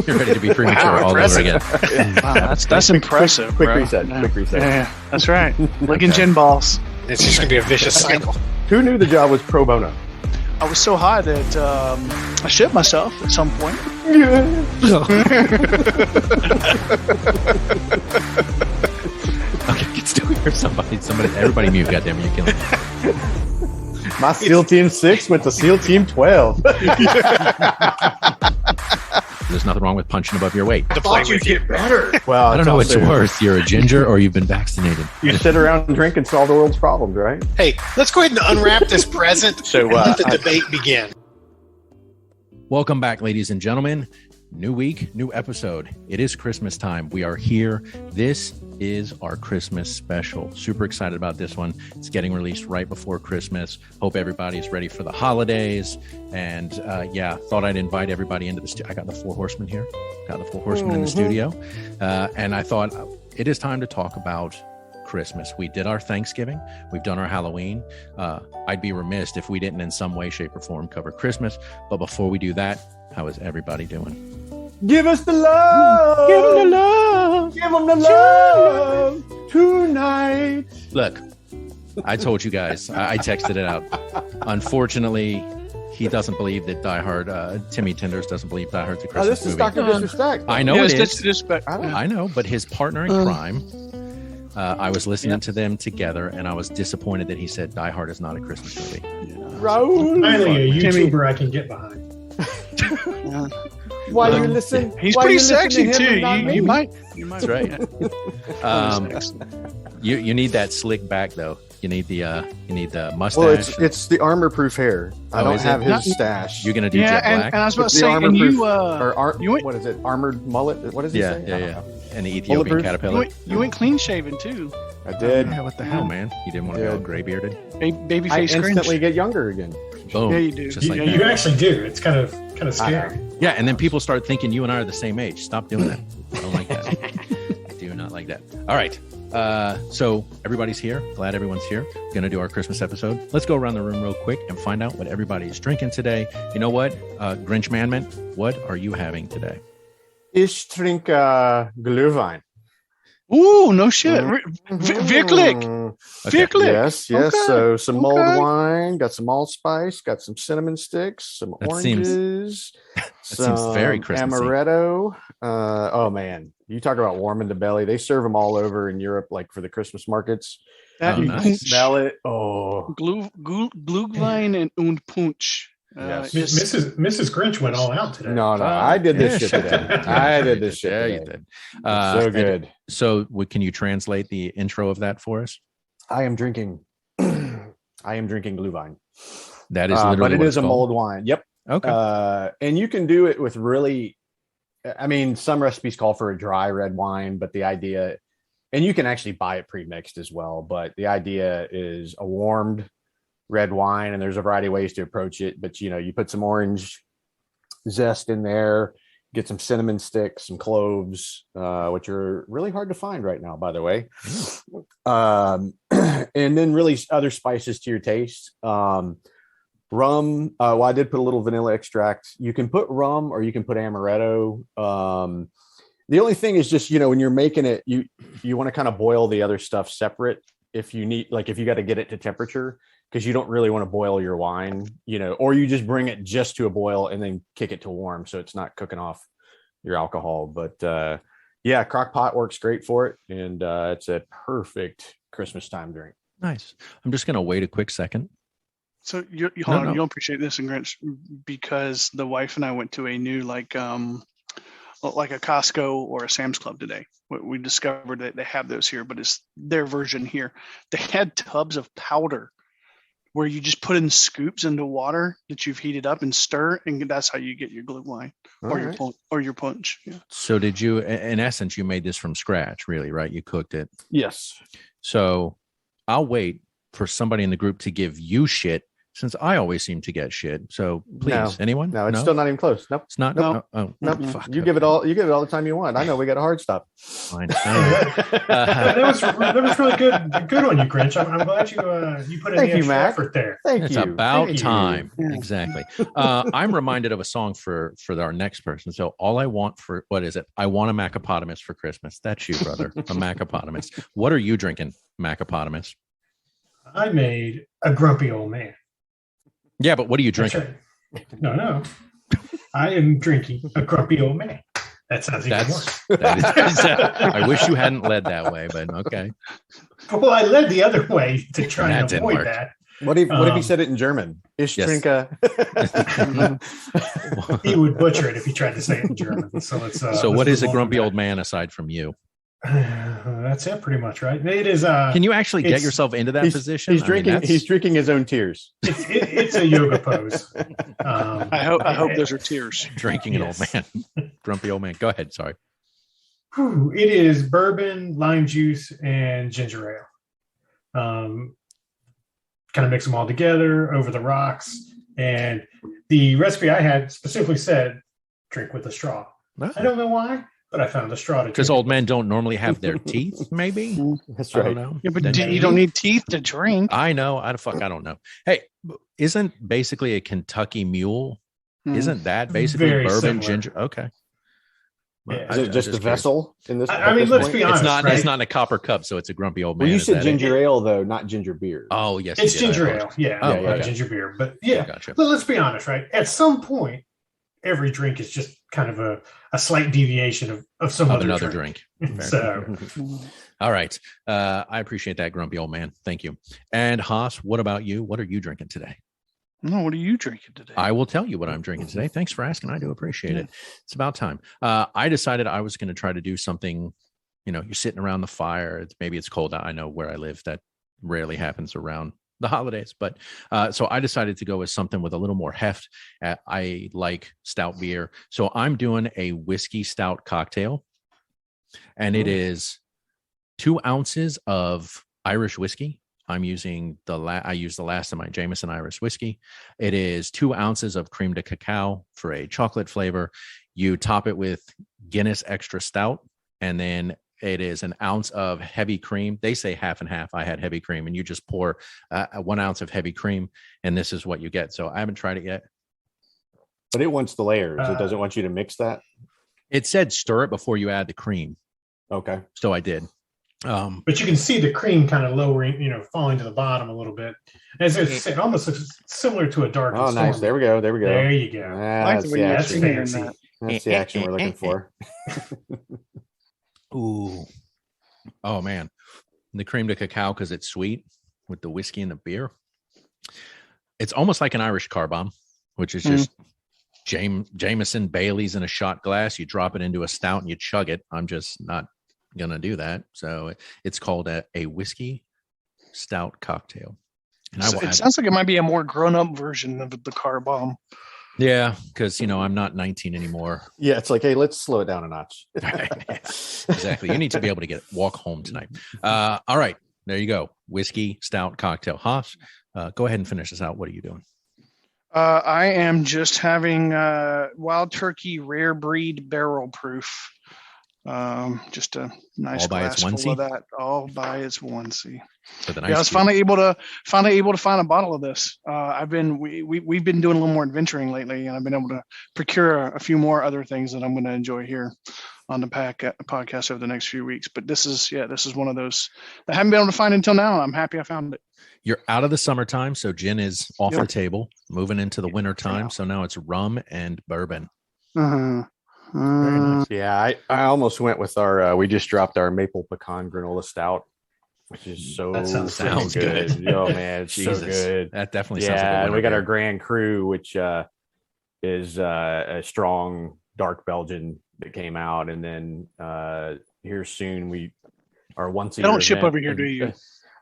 You're ready to be premature all over again. Wow, that's impressive. Quick bro. reset. Quick reset. Yeah, that's right. Licking gin balls. It's just going to be a vicious cycle. Who knew the job was pro bono? I was so high that I shit myself at some point. Okay, get still here. Somebody, everybody mute. Goddamn, you're killing me. My SEAL Team 6 went to SEAL Team 12. There's nothing wrong with punching above your weight. To play with you. better. Well, I don't know what's worse. You're a ginger or you've been vaccinated. You sit around and drink and solve the world's problems, right? Hey, let's go ahead and unwrap this present So, and let the debate begin. Welcome back, ladies and gentlemen. New week, new episode. It is Christmas time. We are here. This is our Christmas special. Super excited about this one. It's getting released right before Christmas. Hope everybody's ready for the holidays. And thought I'd invite everybody into the studio. I got the four horsemen here. Got the four horsemen in the studio. And I thought it is time to talk about Christmas. We did our Thanksgiving. We've done our Halloween. I'd be remiss if we didn't in some way, shape, or form cover Christmas. But before we do that, how is everybody doing? Give us the love. Give them the love. Give them the love tonight. Look, I told you guys. I texted it out. Unfortunately, he doesn't believe that Die Hard. Timmy Tinders doesn't believe Die Hard's a Christmas This is movie. Dr. Disrespect. I know Yeah, it it's is. disrespect. I know, but his partner in crime. I was listening to them together, and I was disappointed that he said Die Hard is not a Christmas movie. Raoul. Finally, a Timmy. YouTuber I can get behind. Why you listen? He's why pretty you listen sexy to him too. and not me? You might. That's right. You need that slick back though. You need the mustache. Well, it's the armor-proof hair. I Oh, don't is it? have his No. stash. You're gonna do Yeah, jet and black I was about to It's the say, and armor-proof you you went what is it? Armored mullet? What does he say? yeah. And the Ethiopian Bulletproof? caterpillar. you went clean shaven too. I did. Yeah, what the hell, man? You didn't want to go Did. gray bearded. Baby I face instantly cringe. get younger again. Boom. Yeah, you do. Just like You that. actually do. It's kind of scary. Yeah, and then people start thinking you and I are the same age. Stop doing that. I don't like that. I do not like that. All right. So everybody's here. Glad everyone's here. Gonna do our Christmas episode. Let's go around the room real quick and find out what everybody is drinking today. You know what? Grinch Manman, what are you having today? Ich trinke Glühwein. Ooh, no shit. Wirklich. Wirklich. Yes. Okay. So some mulled Okay. wine, got some allspice, got some cinnamon sticks, some That seems- oranges. seems very Christmassy. Amaretto. Oh man, you talk about warming the belly. They serve them all over in Europe, like for the Christmas markets. That Oh, You nice. can smell it. Oh, Glühwein and Punch. Yes. Mrs. Grinch went all out today. no, I did this Yeah, shit today. I did this shit. Yeah, you today. did. So good. So can you translate the intro of that for us? I am drinking. I am drinking Glühwein. That is literally but it what is it's a called. mulled wine. Yep. Okay. And you can do it with really, I mean, some recipes call for a dry red wine, but the idea, and you can actually buy it pre-mixed as well, but the idea is a warmed red wine, and there's a variety of ways to approach it. But, you put some orange zest in there, get some cinnamon sticks, some cloves, which are really hard to find right now, by the way. And then really other spices to your taste. Rum. Well, I did put a little vanilla extract. You can put rum or you can put amaretto. The only thing is just, when you're making it, you want to kind of boil the other stuff separate. If you need, like, if you got to get it to temperature, because you don't really want to boil your wine, or you just bring it just to a boil and then kick it to warm, so it's not cooking off your alcohol. But yeah, crock pot works great for it, and it's a perfect Christmas time drink. Nice. I'm just going to wait a quick second. So you don't appreciate this in Grinch because the wife and I went to a new like a Costco or a Sam's Club today. We discovered that they have those here, but it's their version here. They had tubs of powder where you just put in scoops into water that you've heated up and stir, and that's how you get your Glühwein or your punch. Yeah. So did you, in essence, you made this from scratch, really, right? You cooked it. Yes. So, So I'll wait for somebody in the group to give you shit since I always seem to get shit. So please, anyone? No, it's still not even close. Nope. It's not. Nope. No. Nope. Fuck. You give it all the time you want. I know we got a hard stop. Fine. that was really good on you, Grinch. I'm glad you put in the extra effort there. It's about time. Exactly. I'm reminded of a song for our next person. So all I want for, what is it? I want a Macapotamus for Christmas. That's you, brother. A Macapotamus. What are you drinking, Macapotamus? I made a grumpy old man. Yeah, but what are you drinking? Right. No. I am drinking a grumpy old man. That sounds even worse. I wish you hadn't led that way, but okay. Well, I led the other way to try and avoid that. What if you said it in German? Ich trinke. He would butcher it if he tried to say it in German. So let's. So what is a grumpy old man aside from you? That's it, pretty much, right? It is. Can you actually get yourself into that position? He's drinking. He's drinking his own tears. It's a yoga pose. I hope those are tears. Drinking an old man, grumpy old man. Go ahead. Sorry. It is bourbon, lime juice, and ginger ale. Kind of mix them all together over the rocks. And the recipe I had specifically said, drink with a straw. Oh. I don't know why, but I found a straw to because old men don't normally have their teeth. Maybe that's right. I don't know. Yeah, but you don't need teeth to drink. I know. I don't know. Hey, isn't basically a Kentucky Mule? Isn't that basically very bourbon, similar. ginger? Okay. Yeah. Is it just a vessel in this? I mean, let's be honest. It's not in a copper cup, so it's a grumpy old man. Well, you said ginger ale though, not ginger beer. Oh yes, it's ginger ale. Yeah, okay. Ginger beer. But yeah, gotcha. But let's be honest, right? At some point, every drink is just kind of a slight deviation of some another drink. So, all right. I appreciate that, grumpy old man. Thank you. And Haas, what about you? What are you drinking today? No, what are you drinking today? I will tell you what I'm drinking today. Thanks for asking. I do appreciate it. It's about time. I decided I was going to try to do something. You're sitting around the fire. Maybe it's cold. I know where I live. That rarely happens around the holidays. But so I decided to go with something with a little more heft. I like stout beer. So I'm doing a whiskey stout cocktail. And it is 2 ounces of Irish whiskey. I'm using I use the last of my Jameson Irish whiskey. It is 2 ounces of creme de cacao for a chocolate flavor. You top it with Guinness Extra Stout, and then it is 1 ounce of heavy cream. They say half and half. I had heavy cream, and you just pour 1 ounce of heavy cream, and this is what you get. So I haven't tried it yet. But it wants the layers. It doesn't want you to mix that. It said stir it before you add the cream. Okay. So I did. But you can see the cream kind of lowering, falling to the bottom a little bit. As I said, it almost looks similar to a dark. Oh, nice. There we go. There you go. That's the action. That's the action we're looking for. Ooh. Oh, man. The creme de cacao, because it's sweet with the whiskey and the beer. It's almost like an Irish car bomb, which is just Jameson Bailey's in a shot glass. You drop it into a stout and you chug it. I'm just not gonna do that. So it's called a whiskey stout cocktail. And it sounds like it might be a more grown-up version of the car bomb. Yeah, because I'm not 19 anymore. Yeah, it's like, hey, let's slow it down a notch. Exactly. You need to be able to walk home tonight. All right, there you go. Whiskey stout cocktail. Haas, go ahead and finish this out. What are you doing? I am just having Wild Turkey Rare Breed Barrel Proof. Just a nice glass full of that, all by its onesie. I was finally able to find a bottle of this. We've been doing a little more adventuring lately, and I've been able to procure a few more other things that I'm going to enjoy here on the podcast over the next few weeks. But this is one of those that I haven't been able to find until now, and I'm happy I found it. You're out of the summertime, so gin is off the table. Moving into the winter time, so now it's rum and bourbon. Very nice. Yeah, I almost went with our. We just dropped our maple pecan granola stout, which is so sounds good. Oh man, it's so good. That definitely sounds like a and we got our Grand Cru, which is a strong dark Belgian that came out, and then here soon we are once a year. Don't ship over here, do you?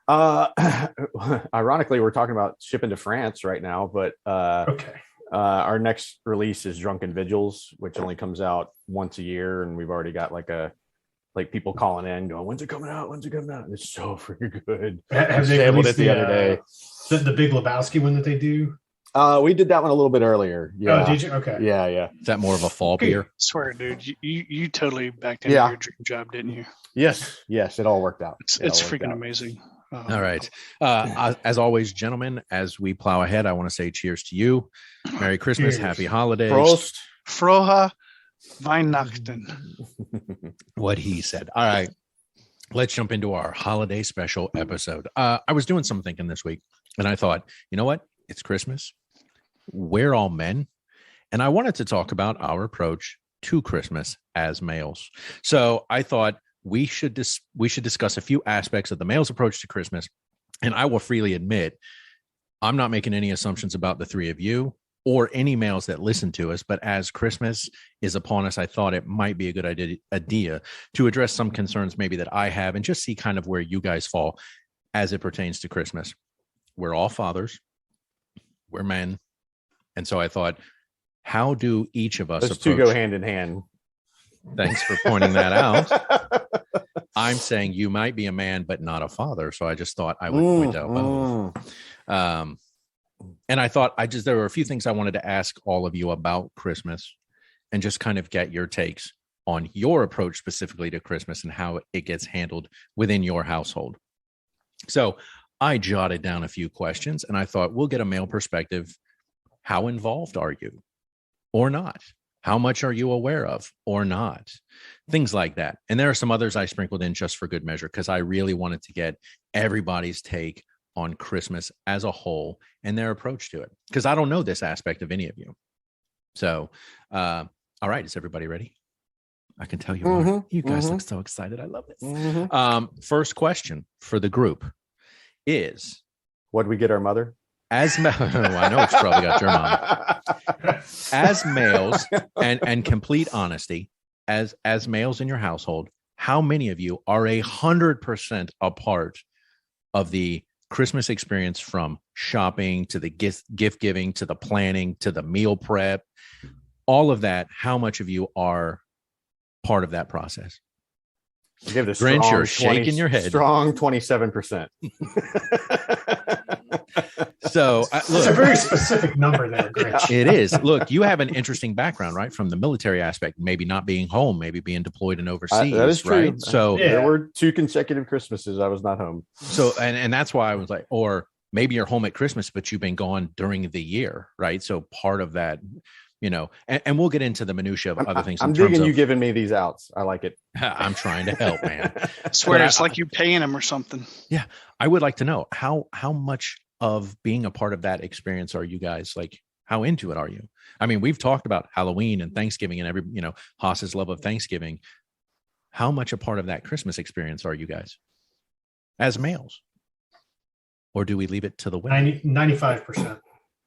Ironically, we're talking about shipping to France right now, but okay. Our next release is Drunken Vigils, which only comes out once a year, and we've already got like a like people calling in going, when's it coming out? When's it coming out? And it's so freaking good. Have they sampled released it the other day. The Big Lebowski one that they do? We did that one a little bit earlier. Yeah. Oh, did you? Okay. Yeah. Is that more of a fall beer? I swear, dude, you totally backed into your dream job, didn't you? Yes. It all worked out. It's freaking amazing. All right. As always, gentlemen, as we plow ahead, I want to say cheers to you. Merry Christmas. Cheers. Happy holidays. Prost. Frohe Weihnachten. What he said. All right. Let's jump into our holiday special episode. I was doing some thinking this week, and I thought, you know what? It's Christmas. We're all men. And I wanted to talk about our approach to Christmas as males. So I thought we should discuss a few aspects of the male's approach to Christmas. And I will freely admit, I'm not making any assumptions about the three of you or any males that listen to us. But as Christmas is upon us, I thought it might be a good idea to address some concerns maybe that I have and just see kind of where you guys fall as it pertains to Christmas. We're all fathers. We're men. And so I thought, how do each of us Those two go hand in hand. Thanks for pointing that out. I'm saying you might be a man, but not a father. So I just thought I would point out both. And I thought there were a few things I wanted to ask all of you about Christmas and just kind of get your takes on your approach specifically to Christmas and how it gets handled within your household. So I jotted down a few questions and I thought we'll get a male perspective. How involved are you or not? How much are you aware of or not? Things like that. And there are some others I sprinkled in just for good measure because I really wanted to get everybody's take on Christmas as a whole and their approach to it, because I don't know this aspect of any of you. So, all right, is everybody ready? I can tell you are. You guys look so excited. I love this. First question for the group is, what did we get our mother? I know it's probably got your mom. As males, and complete honesty, as males in your household, how many of you are 100% a part of the Christmas experience, from shopping to the gift giving to the planning to the meal prep, all of that? How much of you are part of that process? You give the Grinch, you're shaking your head. Strong 27%. So look, it's a very specific number there, Grinch. It is. Look, you have an interesting background, right? From the military aspect, maybe not being home, maybe being deployed and overseas. That is true. Right? So there were 2 consecutive Christmases I was not home. So, and that's why I was like, or maybe you're home at Christmas, but you've been gone during the year, right? So part of that, and we'll get into the minutia of other things. I'm digging you giving me these outs. I like it. I'm trying to help, man. I swear it's like you paying them or something. Yeah. I would like to know how much of being a part of that experience are you guys, like, how into it are you? I mean, we've talked about Halloween and Thanksgiving and Haas's love of Thanksgiving. How much a part of that Christmas experience are you guys as males? Or do we leave it to the women? 95%.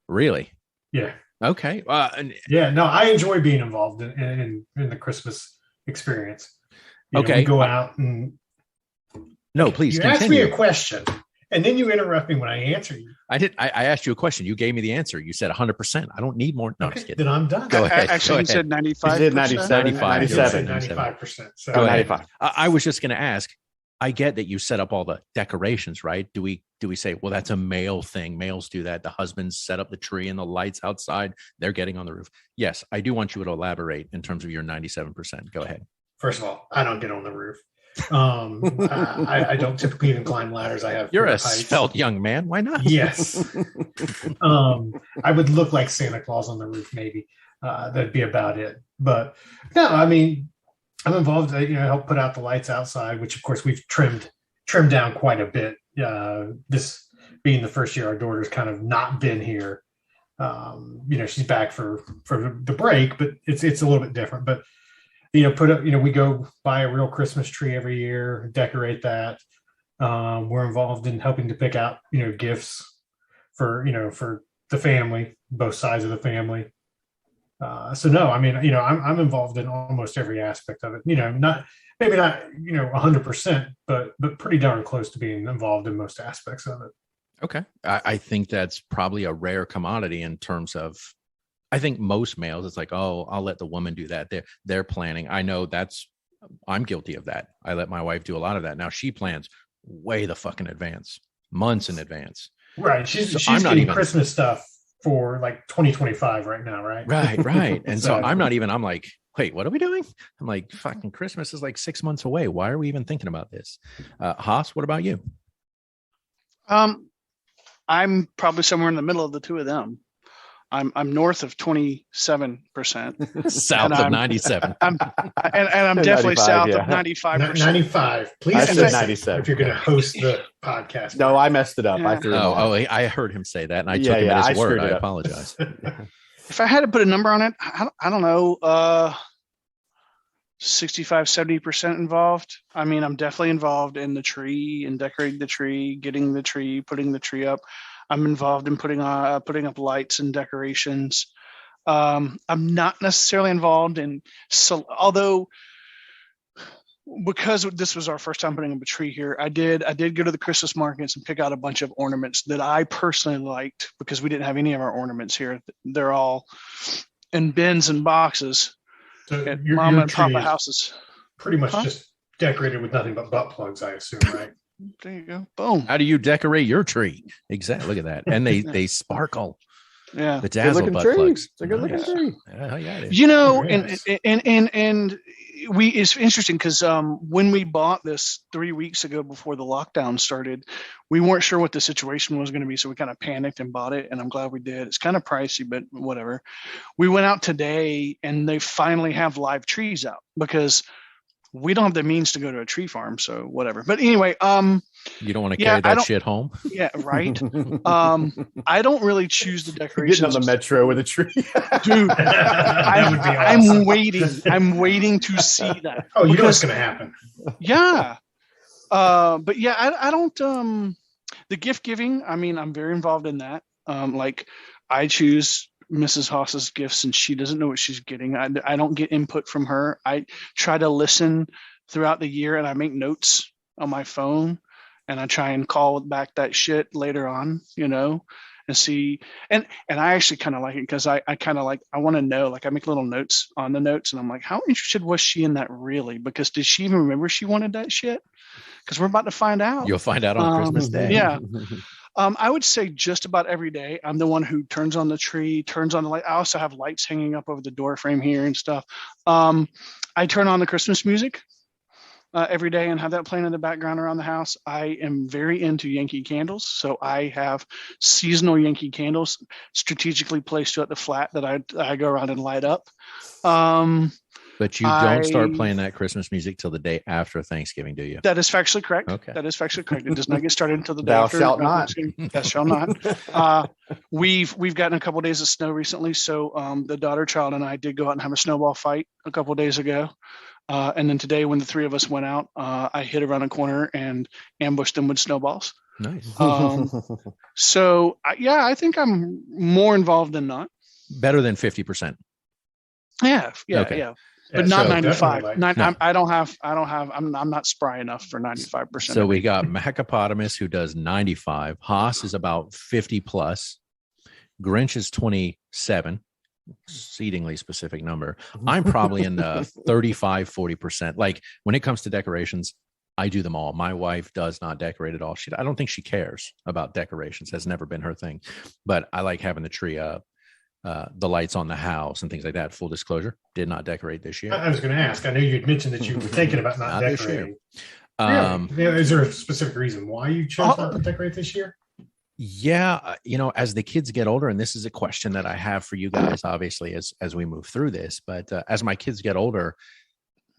Really? Yeah. Okay. Yeah, no, I enjoy being involved in the Christmas experience. Okay. We go out and no, please you continue. ask me a question and then you interrupt me when I answer you. I did. I asked you a question. You gave me the answer. You said 100%. I don't need more. No, Okay, just kidding. then I'm done. Go ahead. Actually, you said 95%. He did 97. 97. 95%. So Go ahead. 95. I was just going to ask, I get that you set up all the decorations, right? Do we say, well, that's a male thing. Males do that. The husbands set up the tree and the lights outside. They're getting on the roof. Yes, I do want you to elaborate in terms of your 97%. Go ahead. First of all, I don't get on the roof. I don't typically even climb ladders. You're a svelte young man. Why not? Yes. I would look like Santa Claus on the roof, maybe. That'd be about it. But no, I mean, I'm involved. I help put out the lights outside, which of course we've trimmed down quite a bit. This being the first year our daughter's kind of not been here. She's back for the break, but it's a little bit different. But put up. We go buy a real Christmas tree every year, decorate that. We're involved in helping to pick out gifts for the family, both sides of the family. So no, I mean, I'm involved in almost every aspect of it. Not 100%, but pretty darn close to being involved in most aspects of it. Okay. I think that's probably a rare commodity in terms of, I think most males, it's like, oh, I'll let the woman do that. They're planning. I know that's I'm guilty of that. I let my wife do a lot of that. Now she plans way the fucking advance, months in advance. Right. She's getting Christmas stuff for like 2025 right now, right? Right. And so I'm like, wait, what are we doing? I'm like, fucking Christmas is like 6 months away. Why are we even thinking about this? Haas, what about you? I'm probably somewhere in the middle of the two of them. I'm north of 27%. South of 97. I'm definitely south of 95%. 95. Please, I said 97. If you're going to host the podcast. No, I messed it up. Yeah. I threw him off. I heard him say that, and I took him at his word. I apologize. If I had to put a number on it, I don't know, 65, 70% involved. I mean, I'm definitely involved in the tree and decorating the tree, getting the tree, putting the tree up. I'm involved in putting up lights and decorations. I'm not necessarily involved in, although because this was our first time putting up a tree here, I did go to the Christmas markets and pick out a bunch of ornaments that I personally liked, because we didn't have any of our ornaments here. They're all in bins and boxes at mom and papa houses. Pretty much just decorated with nothing but butt plugs, I assume, right? There you go. Boom. How do you decorate your tree? Exactly. Look at that. And they sparkle. Yeah. The dazzle butt tree. Plugs. It's a good looking tree. Yeah, it is. You know, and it's interesting because when we bought this 3 weeks ago before the lockdown started, we weren't sure what the situation was going to be. So we kind of panicked and bought it. And I'm glad we did. It's kind of pricey, but whatever. We went out today and they finally have live trees out, because we don't have the means to go to a tree farm, so whatever. But anyway, you don't want to carry that shit home. Yeah, right. I don't really choose the decorations. Getting on the metro with a tree, dude. That would be awesome. I'm waiting to see that. Oh, you know what's going to happen? Yeah, but yeah, I don't. The gift giving. I mean, I'm very involved in that. Like, I choose Mrs. Haas's gifts, and she doesn't know what she's getting. I don't get input from her. I try to listen throughout the year, and I make notes on my phone, and I try and call back that shit later on, and see. And I actually kind of like it, because I kind of like, I want to know, like, I make little notes on the notes, and I'm like, how interested was she in that really? Because did she even remember she wanted that shit? Because we're about to find out. You'll find out on Christmas Day. Yeah. I would say just about every day. I'm the one who turns on the tree, turns on the light. I also have lights hanging up over the door frame here and stuff. I turn on the Christmas music every day and have that playing in the background around the house. I am very into Yankee candles. So I have seasonal Yankee candles strategically placed throughout the flat that I go around and light up. But you don't start playing that Christmas music till the day after Thanksgiving, do you? That is factually correct. Okay. That is factually correct. It does not get started until the day Thou after. shalt not. Thou shalt not. We've gotten a couple of days of snow recently, so the daughter child and I did go out and have a snowball fight a couple of days ago. And then today, when the three of us went out, I hid around a corner and ambushed them with snowballs. Nice. So I think I'm more involved than not. Better than 50%. Yeah. Okay. Yeah. But not 95. Like, I'm not spry enough for 95%. So we got Macapotamus, who does 95. Haas is about 50 plus. Grinch is 27. Exceedingly specific number. I'm probably in the 35, 40%. Like, when it comes to decorations, I do them all. My wife does not decorate at all. I don't think she cares about decorations. Has never been her thing. But I like having the tree up. The lights on the house and things like that. Full disclosure, did not decorate this year. I was going to ask. I know you'd mentioned that you were thinking about not decorating. Really? Is there a specific reason why you chose not to decorate this year? Yeah, as the kids get older, and this is a question that I have for you guys, obviously, as we move through this. But as my kids get older,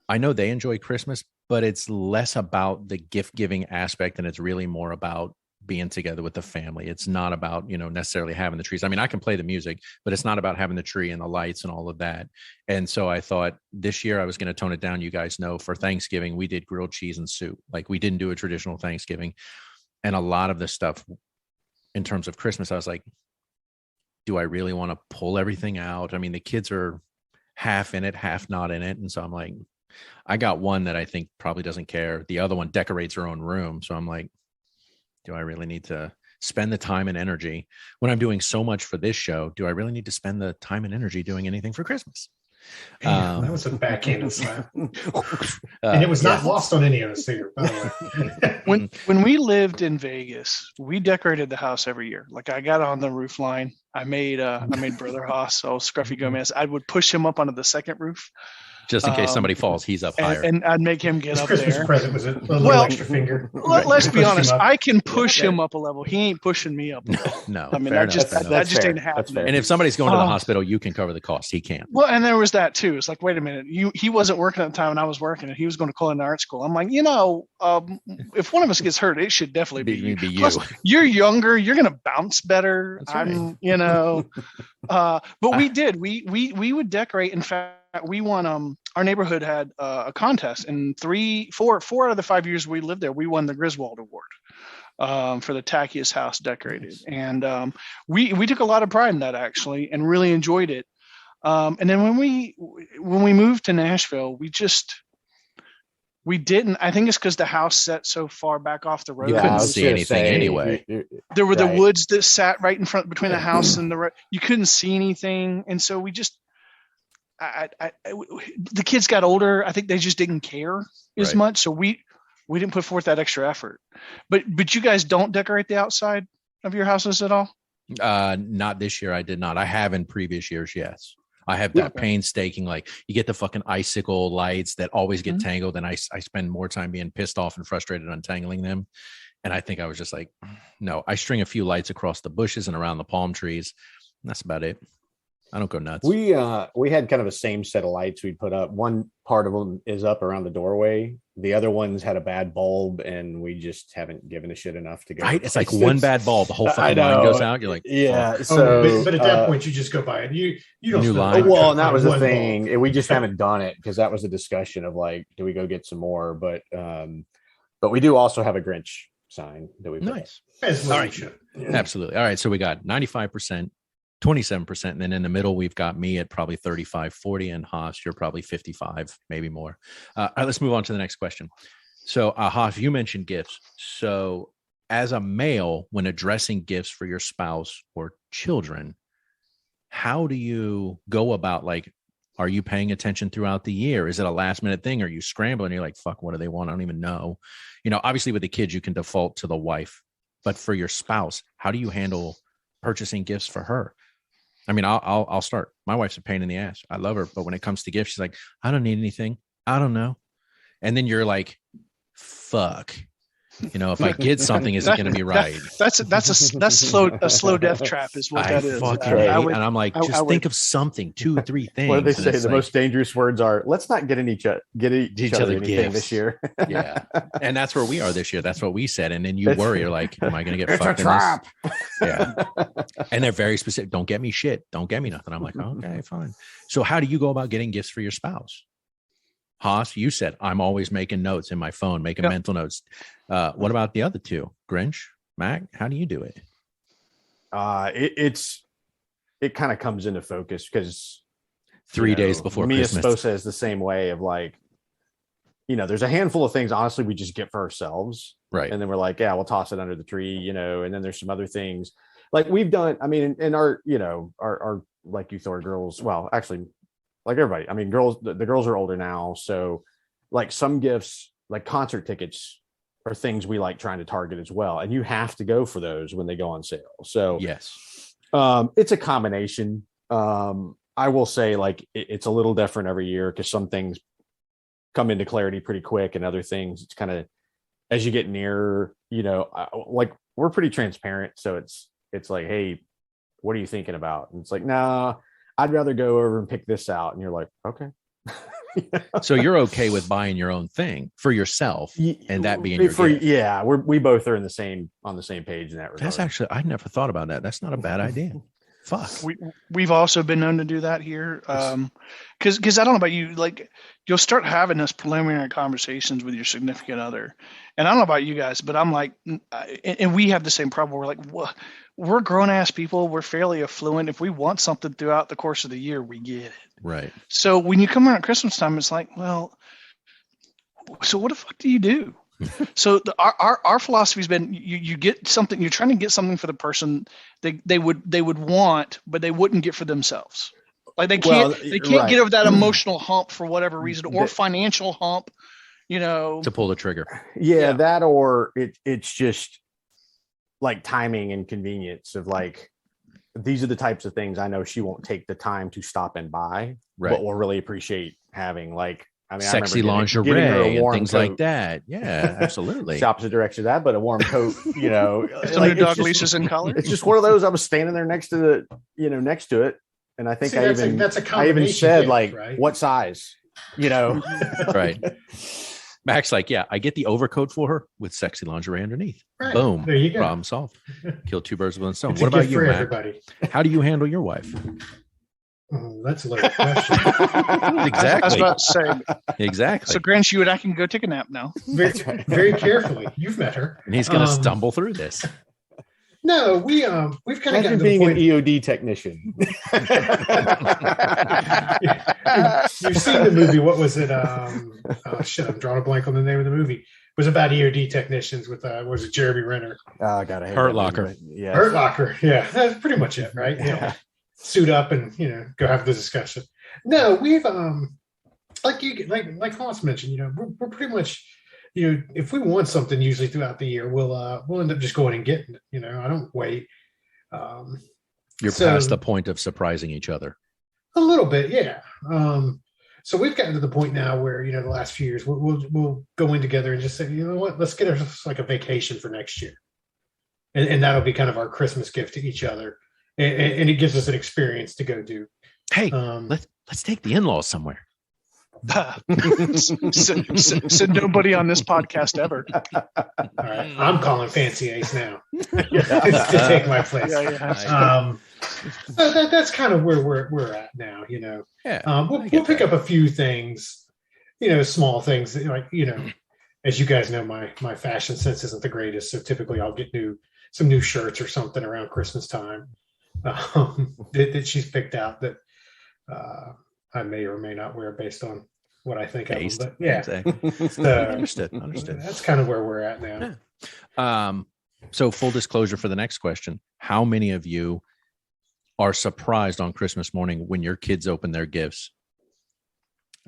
I know they enjoy Christmas, but it's less about the gift giving aspect, and it's really more about being together with the family. It's not about, necessarily having the trees. I mean, I can play the music, but it's not about having the tree and the lights and all of that. And so I thought this year I was going to tone it down. You guys know, for Thanksgiving, we did grilled cheese and soup. Like, we didn't do a traditional Thanksgiving. And a lot of the stuff in terms of Christmas, I was like, do I really want to pull everything out? I mean, the kids are half in it, half not in it. And so I'm like, I got one that I think probably doesn't care. The other one decorates her own room. So I'm like, do I really need to spend the time and energy when I'm doing so much for this show? Do I really need to spend the time and energy doing anything for Christmas? That was a backhanded slap. And it was not lost on any of us either, by the way. When we lived in Vegas, we decorated the house every year. Like I got on the roof line. I made Brother Haas, so Scruffy Gomez. I would push him up onto the second roof. Just in case somebody falls, he's up higher. And I'd make him get up Christmas there. Present was a little extra finger. Let's be honest. I can push him up a level. He ain't pushing me up a level. No. I mean, that just ain't happening. And if somebody's going to the hospital, you can cover the cost. He can't. Well, and there was that too. It's like, wait a minute. He wasn't working at the time and I was working and he was going to culinary art school. I'm like, if one of us gets hurt, it should definitely be you. Plus, you're younger. You're going to bounce better. But we did. We would decorate. In fact, we won our neighborhood had a contest, and 4 out of the 5 years we lived there, we won the Griswold Award for the tackiest house decorated. Nice. And we took a lot of pride in that actually, and really enjoyed it. And then when we moved to Nashville, we didn't. I think it's because the house sat so far back off the road. You couldn't see anything anyway. There were the woods that sat right in front between the house and the road. You couldn't see anything, and so we just. The kids got older. I think they just didn't care as much, so we didn't put forth that extra effort. But you guys don't decorate the outside of your houses at all? Not this year. I did not. I have in previous years. Yes, I have that painstaking. Like you get the fucking icicle lights that always get tangled, and I spend more time being pissed off and frustrated untangling them. And I think I was just like, no. I string a few lights across the bushes and around the palm trees. That's about it. I don't go nuts. We had kind of a same set of lights we put up. One part of them is up around the doorway. The other ones had a bad bulb, and we just haven't given a shit enough to go. Right, it's like one bad bulb, the whole fucking line goes out. You're like, yeah. Oh. So, but at that point, you just go by it. You don't new line. Well, and that was the thing. Bulb. We just haven't done it because that was a discussion of like, do we go get some more? But we do also have a Grinch sign that we put nice. All right, absolutely. All right, so we got 95%. 27%. And then in the middle, we've got me at probably 35, 40, and Haas, you're probably 55, maybe more. All right, let's move on to the next question. So Haas, you mentioned gifts. So as a male, when addressing gifts for your spouse or children, how do you go about, like, are you paying attention throughout the year? Is it a last minute thing? Are you scrambling? You're like, fuck, what do they want? I don't even know. Obviously with the kids, you can default to the wife, but for your spouse, how do you handle purchasing gifts for her? I mean, I'll start. My wife's a pain in the ass. I love her, but when it comes to gifts, she's like, I don't need anything. I don't know. And then you're like, fuck. If I get something, is it going to be right? That's a slow death trap is what that is. And I'm like, think of something, 2 or 3 things. What do they say? The most dangerous words are, let's not get each other anything gifts this year. Yeah. And that's where we are this year. That's what we said. And then you worry, you're like, am I going to get fucked? It's a trap. Yeah. And they're very specific. Don't get me shit. Don't get me nothing. I'm like, okay, fine. So how do you go about getting gifts for your spouse? Haas, you said I'm always making notes in my phone, making mental notes. What about the other two? Grinch, Mac, how do you do it? It kind of comes into focus because 3 days before Mia Christmas. Sposa is the same way of like, there's a handful of things, honestly, we just get for ourselves. Right. And then we're like, yeah, we'll toss it under the tree, and then there's some other things like we've done. I mean, in our, our like you Thor girls, well, actually, like everybody, I mean, the girls are older now. So like some gifts, like concert tickets are things we like trying to target as well. And you have to go for those when they go on sale. So yes, it's a combination. I will say like it's a little different every year because some things come into clarity pretty quick and other things, it's kind of, as you get nearer, like we're pretty transparent. So it's like, hey, what are you thinking about? And it's like, nah, I'd rather go over and pick this out. And you're like, okay. So you're okay with buying your own thing for yourself and that being your gift. Yeah, we both are on the same page in that regard. That's actually, I never thought about that. That's not a bad idea. Fuck. We've also been known to do that here. Because I don't know about you, like you'll start having this preliminary conversations with your significant other. And I don't know about you guys, but I'm like, and we have the same problem. We're like, what? We're grown ass people. We're fairly affluent. If we want something throughout the course of the year, we get it. Right. So when you come around Christmas time, it's like, well, so what the fuck do you do? So our philosophy has been you get something, you're trying to get something for the person they would want, but they wouldn't get for themselves. Like they can't get over that emotional hump for whatever reason, or financial hump, to pull the trigger. Yeah, that, or it's just like timing and convenience of like, these are the types of things I know she won't take the time to stop and buy, but will really appreciate having. Like, I mean, sexy lingerie and things like that. Yeah, absolutely. It's the opposite direction of that, but a warm coat, Some new dog leashes in color. It's just one of those. I was standing there next to it, and I think I even said gift, like, right? What size, Right. Max, like, yeah, I get the overcoat for her with sexy lingerie underneath. Right. Boom. There you go. Problem solved. Kill two birds with one stone. What about you, Mac? Everybody. How do you handle your wife? Oh, that's a loaded question. Exactly. I was about to say. Exactly. So, Grant, you and I can go take a nap now. Very carefully. You've met her. And he's going to stumble through this. No, we've kind of gotten to being the point. An EOD technician. You've seen the movie. What was it? Oh shit! I'm drawing a blank on the name of the movie. It was about EOD technicians with was it Jeremy Renner? Oh God, I hate Hurt Locker. Yeah, Hurt Locker. Yeah, that's pretty much it, right? Yeah. Suit up and go have the discussion. No, we've like Hoss mentioned. We're pretty much. If we want something, usually throughout the year, we'll end up just going and getting it. I don't wait. You're past the point of surprising each other. A little bit, yeah. So we've gotten to the point now where the last few years we'll go in together and just say, you know what, let's get us like a vacation for next year, and that'll be kind of our Christmas gift to each other, and it gives us an experience to go do. Hey, let's take the in-laws somewhere. So nobody on this podcast ever. All right, I'm calling Fancy Ace now to take my place. That's kind of where we're at now. We'll pick up a few things, small things like as you guys know, my fashion sense isn't the greatest, so typically I'll get some new shirts or something around Christmas time that she's picked out that I may or may not wear based on what I think of them. But yeah, exactly. So, Understood. That's kind of where we're at now. Yeah. So full disclosure for the next question: how many of you are surprised on Christmas morning when your kids open their gifts?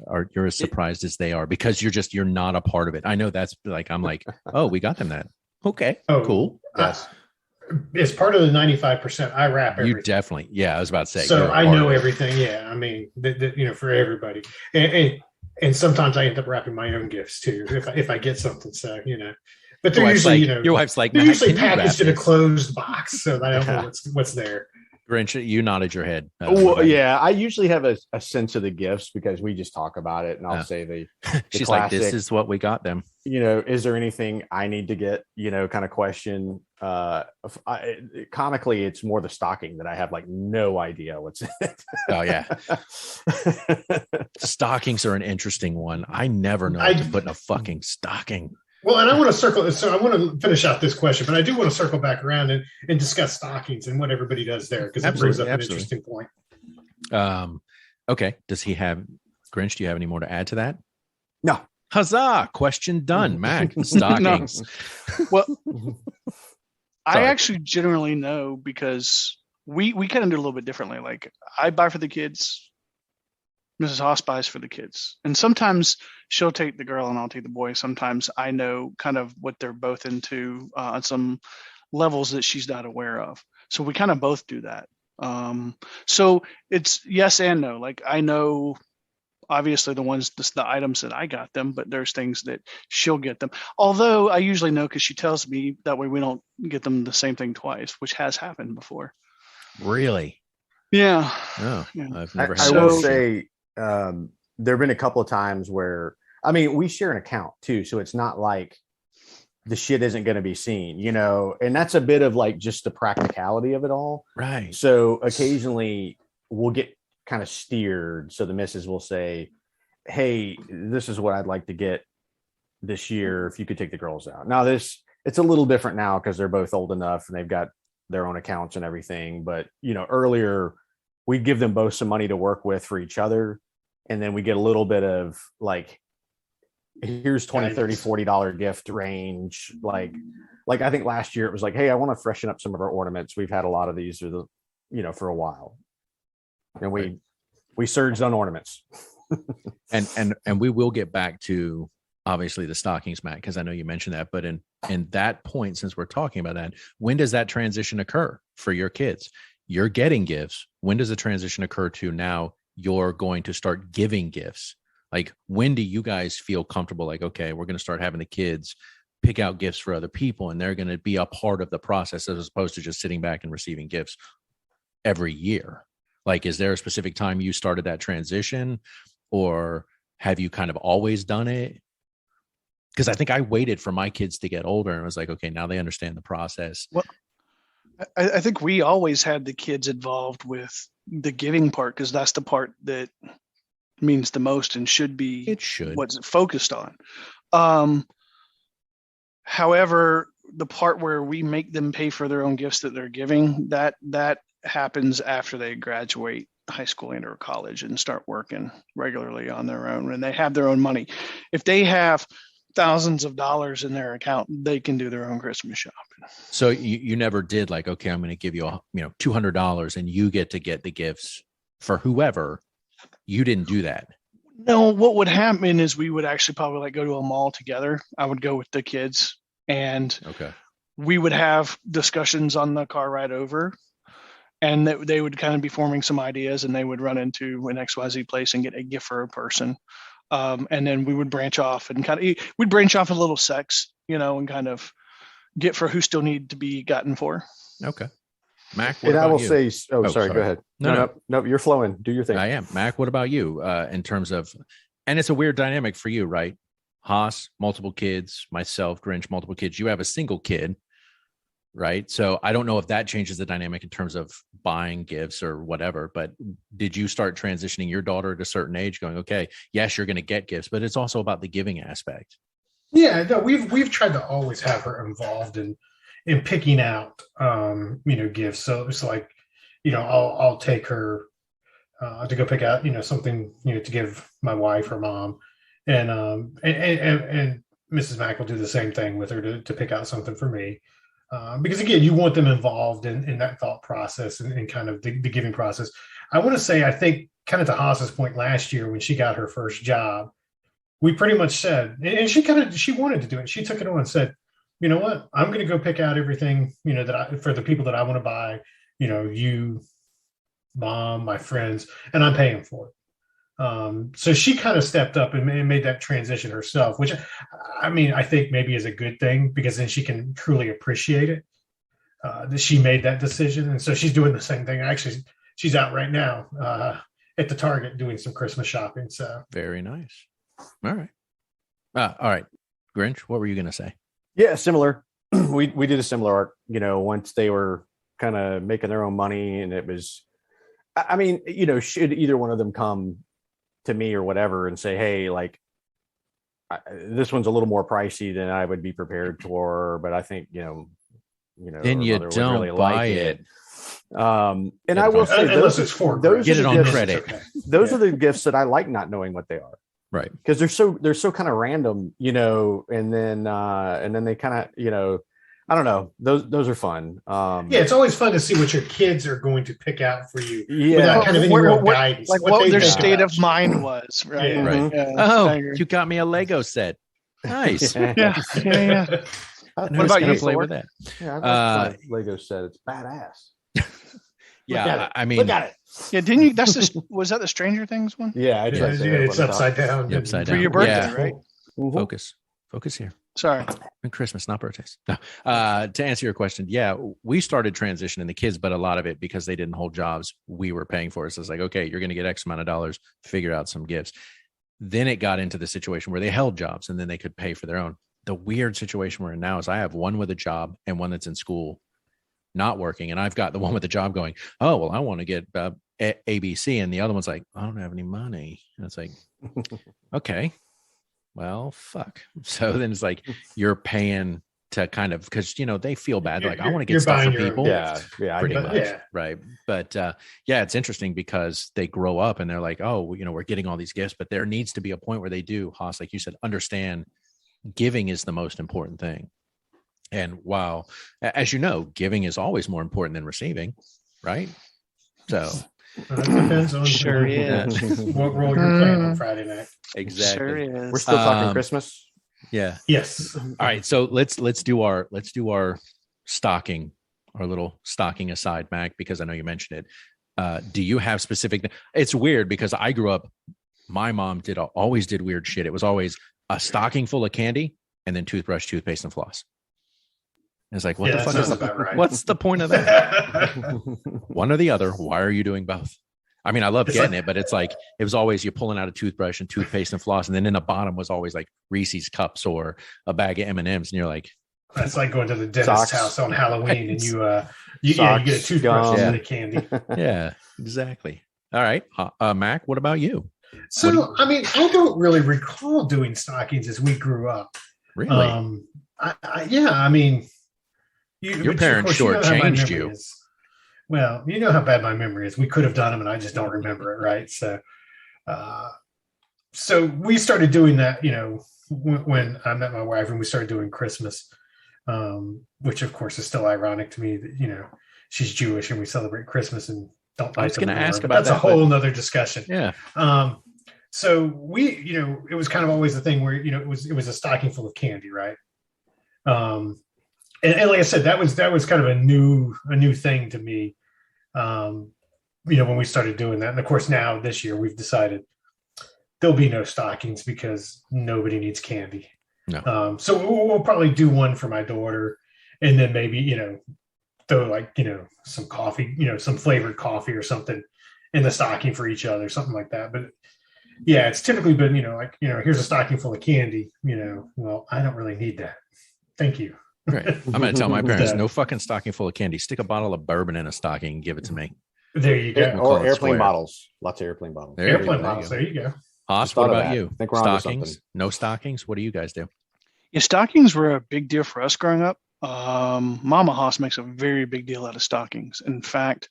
Or you're as surprised as they are because you're not a part of it? I know that's like, I'm like, oh, we got them that. Okay, cool. Yes. As part of the 95%, I wrap everything. You definitely, yeah. I was about to say. So I know everything. Yeah, I mean, for everybody, and sometimes I end up wrapping my own gifts too if I get something. So but they're usually your wife's like, they're usually packaged in a closed box, so I don't know what's there. Grinch, you nodded your head. Well, yeah, I usually have a sense of the gifts because we just talk about it, and I'll say the she's classic, like, this is what we got them. Is there anything I need to get? Kind of question. Comically, it's more the stocking that I have like no idea what's in it. Oh yeah, stockings are an interesting one. I never know what to put in a fucking stocking. Well, and I want to circle. So I want to finish out this question, but I do want to circle back around and discuss stockings and what everybody does there because it brings up an interesting point. Okay. Does he have Grinch? Do you have any more to add to that? No. Huzzah! Question done. Mac, stockings. Well, I actually generally know because we kind of do a little bit differently. Like I buy for the kids. Mrs. Haas buys for the kids. And sometimes she'll take the girl and I'll take the boy. Sometimes I know kind of what they're both into on some levels that she's not aware of. So we kind of both do that. So it's yes and no. Like I know obviously the items that I got them, but there's things that she'll get them. Although I usually know because she tells me that way we don't get them the same thing twice, which has happened before. Really? Yeah. Oh, yeah. I've never I will say, there have been a couple of times where, I mean, we share an account too. So it's not like the shit isn't going to be seen, and that's a bit of like just the practicality of it all. Right. So occasionally we'll get kind of steered. So the missus will say, hey, this is what I'd like to get this year. If you could take the girls out. Now it's a little different now because they're both old enough and they've got their own accounts and everything. But, earlier we'd give them both some money to work with for each other. And then we get a little bit of like, here's $20, $30, $40 gift range. Like I think last year it was like, hey, I want to freshen up some of our ornaments. We've had a lot of these for a while. And we surged on ornaments. and we will get back to obviously the stockings, Matt, because I know you mentioned that. But in that point, since we're talking about that, when does that transition occur for your kids? You're getting gifts. When does the transition occur to now you're going to start giving gifts? Like, when do you guys feel comfortable? Like, okay, we're going to start having the kids pick out gifts for other people, and they're going to be a part of the process as opposed to just sitting back and receiving gifts every year. Like, is there a specific time you started that transition, or have you kind of always done it? Because I think I waited for my kids to get older and was like, okay, now they understand the process. Well, I think we always had the kids involved with the giving part, because that's the part that means the most and should be what's it focused on. However, the part where we make them pay for their own gifts that they're giving, that happens after they graduate high school and or college and start working regularly on their own, and they have their own money. If they have thousands of dollars in their account, they can do their own Christmas shopping. So you never did like, okay, I'm going to give you $200 and you get to get the gifts for whoever. You didn't do that. No, what would happen is we would actually probably like go to a mall together. I would go with the kids, and we would have discussions on the car ride over, and they would kind of be forming some ideas, and they would run into an XYZ place and get a gift for a person. And then we would branch off and we'd branch off a little sex, and kind of get for who still need to be gotten for. Okay. Mac, and I will say, sorry, go ahead. No, you're flowing. Do your thing. I am. Mac, what about you in terms of, and it's a weird dynamic for you, right? Haas, multiple kids, myself, Grinch, multiple kids. You have a single kid, right? So I don't know if that changes the dynamic in terms of buying gifts or whatever, but did you start transitioning your daughter at a certain age going, okay, yes, you're going to get gifts, but it's also about the giving aspect? Yeah, no, we've tried to always have her involved in picking out, gifts. So it's like, I'll take her to go pick out, something, to give my wife or mom, and Mrs. Mack will do the same thing with her to pick out something for me. Because again, you want them involved in that thought process and kind of the giving process. I want to say, I think kind of to Haas's point last year when she got her first job, we pretty much said, and she wanted to do it. She took it on and said, you know what, I'm going to go pick out everything, for the people that I want to buy, you, mom, my friends, and I'm paying for it. So she kind of stepped up and made that transition herself, which I think maybe is a good thing, because then she can truly appreciate it, that she made that decision. And so she's doing the same thing. Actually, she's out right now at the Target doing some Christmas shopping. So very nice. All right. All right. Grinch, what were you going to say? Yeah, similar. We did a similar arc, once they were kind of making their own money, and it was, should either one of them come to me or whatever and say, hey, like, this one's a little more pricey than I would be prepared for, but I think, then you don't really buy it. And I will say, unless it's for those get it on credit. Those are the gifts that I like not knowing what they are. Right. Because they're so kind of random, and then they kind of, I don't know. Those are fun. It's always fun to see what your kids are going to pick out for you. Yeah. Without kind of any real guidance. Like what their state of mind was, right? Yeah. Right. Yeah, oh, you got me a Lego set. Nice. yeah. What about you? Play with that? Yeah, I've got Lego set. It's badass. Yeah, I mean, look at it. Yeah, didn't you? Was that the Stranger Things one? Yeah, it's upside down. Upside down. For your birthday, Yeah. right? Mm-hmm. Focus here. Sorry. And Christmas, not birthdays. No. To answer your question, yeah, we started transitioning the kids, but a lot of it because they didn't hold jobs, we were paying for it. So it's like, okay, you're going to get X amount of dollars, figure out some gifts. Then it got into the situation where they held jobs and then they could pay for their own. The weird situation we're in now is I have one with a job and one that's in school not working. And I've got the one with the job going, oh, well, I want to get ABC. And the other one's like, I don't have any money. And it's like, okay, well, fuck. So then it's like, you're paying to kind of, because, they feel bad. Like, I want to get stuff for people. Yeah. Pretty much. Yeah. Right. But it's interesting because they grow up and they're like, oh, we're getting all these gifts, but there needs to be a point where they do, Haas, like you said, understand giving is the most important thing. And while, as you know, giving is always more important than receiving, right? So It depends on Sure is. what role you're playing on Friday night. Exactly. Sure is. We're still talking Christmas. Yeah. Yes. All right. So let's do our stocking, our little stocking aside, Mac, because I know you mentioned it. Do you have specific? It's weird because I grew up. My mom always did weird shit. It was always a stocking full of candy and then toothbrush, toothpaste, and floss. And it's like, what the fuck is right. What's the point of that? One or the other. Why are you doing both? I mean, I love getting it, but it's like it was always you pulling out a toothbrush and toothpaste and floss, and then in the bottom was always like Reese's cups or a bag of M&Ms, and you're like, that's like going to the dentist's house on Halloween, and you get a toothbrush and a candy. Yeah, exactly. All right, Mac, what about you? So, I mean, I don't really recall doing stockings as we grew up. Really? I mean, your parents shortchanged you. Well, you know how bad my memory is. We could have done them, and I just don't remember it, right? So we started doing that, when I met my wife, and we started doing Christmas, which of course is still ironic to me that she's Jewish and we celebrate Christmas and don't. I was going to ask about that's a whole nother discussion. Yeah. So we, it was kind of always the thing where it was a stocking full of candy, right? And like I said, that was kind of a new thing to me. When we started doing that, and of course now this year we've decided there'll be no stockings because nobody needs candy. No. So we'll probably do one for my daughter, and then maybe throw some coffee, some flavored coffee or something in the stocking for each other, something like that. But yeah, it's typically been here's a stocking full of candy. Well, I don't really need that. Thank you. Right. I'm going to tell my parents, no fucking stocking full of candy. Stick a bottle of bourbon in a stocking and give it to me. There you go. Or airplane bottles. Lots of airplane bottles. Airplane bottles. There you go. Haas, what about you? I think we're stockings? No stockings? What do you guys do? Yeah, stockings were a big deal for us growing up. Mama Haas makes a very big deal out of stockings. In fact,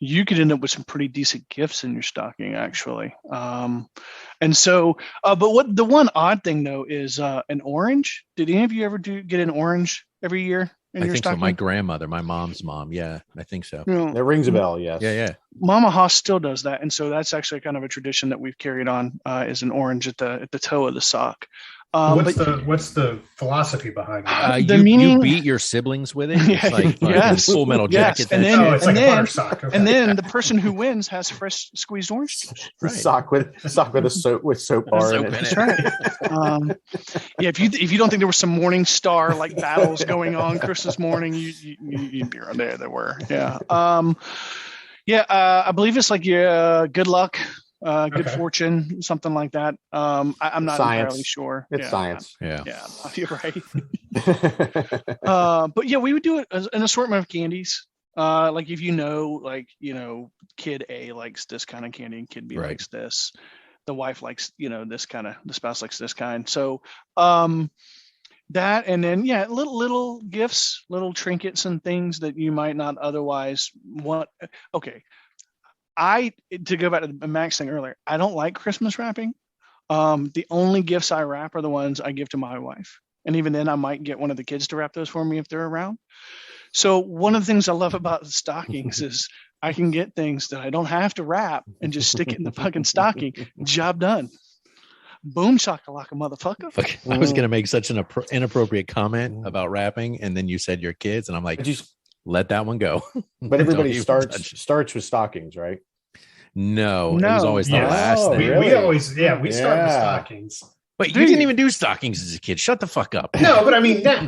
you could end up with some pretty decent gifts in your stocking, actually. And so, but what the one odd thing though is an orange. Did any of you ever get an orange every year in your stocking? So. My grandmother, my mom's mom. Yeah, I think so. That rings a bell. Yes. Yeah. Mama Haas still does that, and so that's actually kind of a tradition that we've carried on. Is an orange at the toe of the sock. What's the philosophy behind it? The meaning, you beat your siblings with it. It's like yes, Full Metal Jacket. Yes. And then, it's like a butter sock. Okay. And then the person who wins has fresh squeezed orange juice. Right. Sock with a soap bar in it. That's right. If you don't think there were some Morning Star like battles going on Christmas morning, you'd be right there. There were. Yeah. I believe it's like good luck. Good fortune, something like that. I'm not entirely sure. It's science. Yeah, you're right. But yeah, we would do it as an assortment of candies. Like if kid A likes this kind of candy and kid B likes this. The wife likes, this kind of, the spouse likes this kind. So that, and then little gifts, little trinkets and things that you might not otherwise want. Okay. To go back to the Max thing earlier, I don't like Christmas wrapping. The only gifts I wrap are the ones I give to my wife. And even then I might get one of the kids to wrap those for me if they're around. So one of the things I love about the stockings is I can get things that I don't have to wrap and just stick it in the fucking stocking. Job done. Boom shakalaka, motherfucker. I was going to make such an inappropriate comment about wrapping. And then you said your kids. And I'm like, let that one go. But everybody starts with stockings, right? No, it was always the last thing. We start with stockings. Wait, you didn't even do stockings as a kid. Shut the fuck up. No, but I mean now.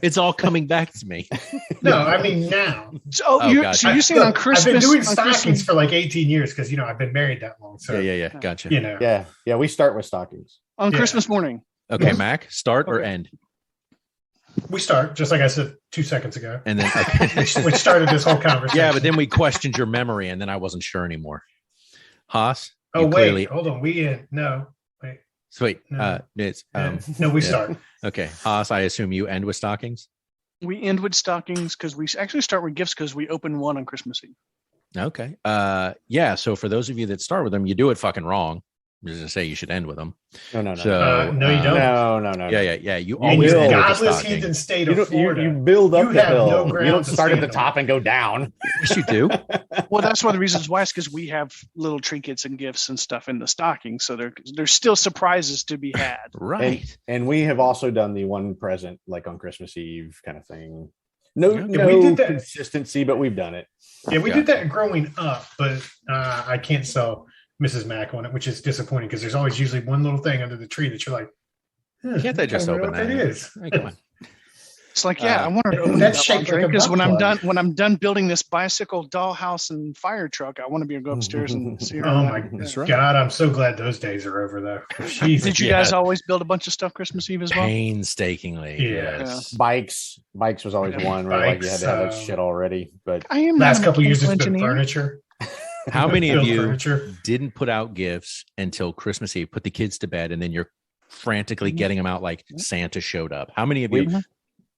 It's all coming back to me. No, I mean now. So you're saying on Christmas? I've been doing stockings for like 18 years because I've been married that long. So yeah, gotcha. Yeah, we start with stockings on Christmas morning. Okay, Mac, start or end? We start, just like I said 2 seconds ago. And then which started this whole conversation. Yeah, but then we questioned your memory, and then I wasn't sure anymore. Haas? Oh, wait. Hold on. No. Wait. Sweet. No. We start. Okay. Haas, I assume you end with stockings? We end with stockings because we actually start with gifts because we open one on Christmas Eve. Okay. So for those of you that start with them, you do it fucking wrong. I'm just gonna say you should end with them. No. So, no, you don't. No. Yeah. You always end with the stocking. Heathen state of Florida. You build up the hill. No you don't start at the top and go down. Yes, you do. Well, that's one of the reasons why is because we have little trinkets and gifts and stuff in the stocking, so there's still surprises to be had. Right. And we have also done the one present like on Christmas Eve kind of thing. No we did that. consistency, but we've done it. Yeah, we did that growing up, but I can't sell Mrs. Mac on it, which is disappointing because there's always usually one little thing under the tree that you're like, can't they just open that? It is. Hey, come on. It's like, I want to open that's that shaped like a because butt plug. when I'm done building this bicycle, dollhouse, and fire truck, I want to be able to go upstairs and see her. Oh my That's right. God, I'm so glad those days are over though. Jesus. Did you guys always build a bunch of stuff Christmas Eve as well? Painstakingly. Yeah. Yes. Bikes was always one where like you had to have that shit already. But I am Last not a couple of years it's mechanical been engineer. furniture. How many of Build you furniture. didn't put out gifts until Christmas Eve, put the kids to bed, and then you're frantically getting them out like Santa showed up? How many of you?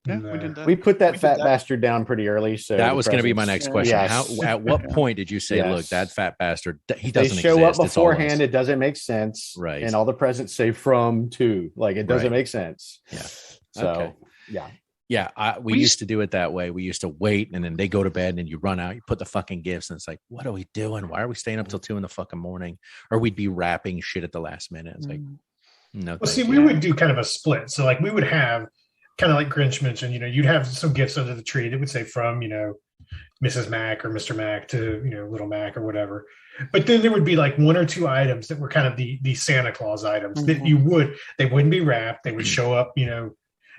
Yeah, No. we did that. we put that did fat that. bastard down pretty early. So That the was going to be my presents- next question. Yes. At what point did you say, Yes. look, that fat bastard, he They doesn't show exist. up It's all us." beforehand. It doesn't make sense. Right. And all the presents say from to. Like it doesn't Right. make sense. Yeah. So Okay. yeah. Yeah, we used to do it that way. We used to wait, and then they go to bed, and then you run out, you put the fucking gifts, and it's like, what are we doing? Why are we staying up till 2 in the fucking morning? Or we'd be wrapping shit at the last minute. It's like, no. Well, thank see, you. we would do kind of a split. So, like, we would have kind of like Grinch mentioned, you'd have some gifts under the tree that would say from, Mrs. Mac or Mr. Mac to, Little Mac or whatever. But then there would be like one or two items that were kind of the Santa Claus items that they wouldn't be wrapped. They would show up,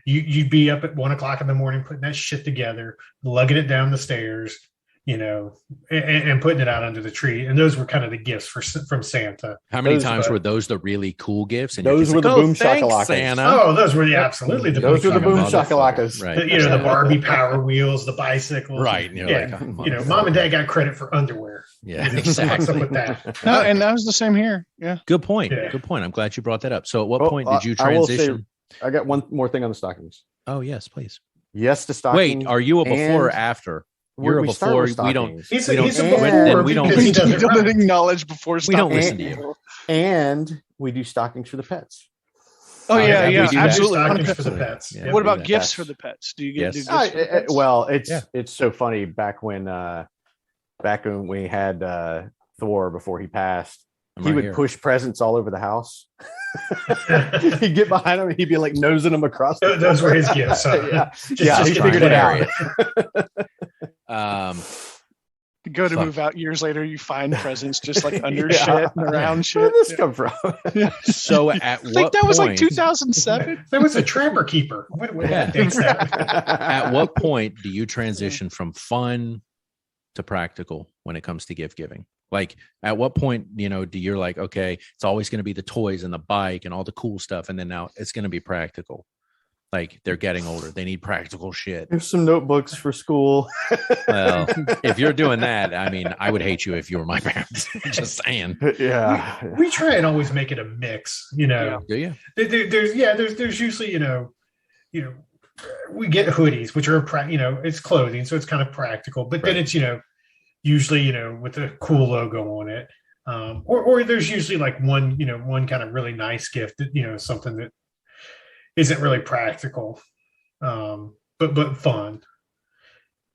you'd be up at 1 o'clock in the morning putting that shit together, lugging it down the stairs, and putting it out under the tree. And those were kind of the gifts from Santa. How many those, times were those the really cool gifts? And those your were kids the like, boom thanks, shakalakas. Santa. Oh, those were absolutely the Those were the boom Motherfucker. shakalakas. Right. The Barbie Power Wheels, the bicycles. Right. You're Yeah. like, oh, Mom and Dad got credit for underwear. Yeah, What's exactly. up with that? No, and that was the same here. Yeah. Good point. Yeah. Good point. I'm glad you brought that up. So at what Well, point did you I will say- transition? I got one more thing on the stockings. Oh, yes, please. Yes to stockings. Wait, are you a before or and after? we- You're a we start before. with We don't. stockings. He's We a, he's a don't- before then we don't because he listen. does You it don't right. acknowledge before We don't stopping. listen to you. And we do stockings for the pets. Oh yeah, we yeah, do that. absolutely. Stockings for the 100%. pets. Yeah. Yeah. What do about that. gifts Yes. for the pets? Do you get Yes. do gifts for the pets? Well, it's Yeah. it's so funny back when we had Thor before he passed. I'm He right would here. push presents all over the house. He'd get behind him and he'd be like nosing them across. The Those were his gifts. yeah, Just yeah, he get figured it rid out. Um, You go to Fuck. move out years later, you find presents just like under Yeah. shit and around Where shit. did this come from? so at I what think that was like point? 2007. There was a trapper keeper. What Yeah. dates that? At what point do you transition from fun to practical when it comes to gift giving? Like, at what point, do you're like, okay, it's always going to be the toys and the bike and all the cool stuff, and then now it's going to be practical. Like, they're getting older, they need practical shit. Here's some notebooks for school. Well, if you're doing that, I mean, I would hate you if you were my parents. Just saying. Yeah. We try and always make it a mix. Do you? There's usually we get hoodies, which are it's clothing, so it's kind of practical. But then it's usually with a cool logo on it, or there's usually like one kind of really nice gift that something that isn't really practical, but fun.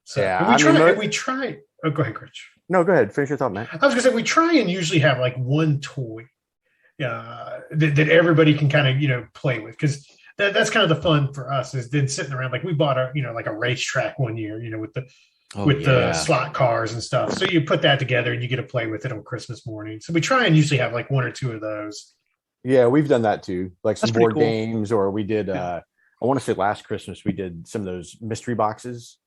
So Yeah, we try. Oh, go ahead, Rich. No, go ahead. Finish your thought, man. I was gonna say we try and usually have like one toy that everybody can kind of play with, because that's kind of the fun for us is then sitting around. Like we bought like a racetrack one year, with the slot cars and stuff. So you put that together and you get to play with it on Christmas morning. So we try and usually have like one or two of those. Yeah, we've done that too. Like some That's pretty board cool. games, or we did. I want to say last Christmas we did some of those mystery boxes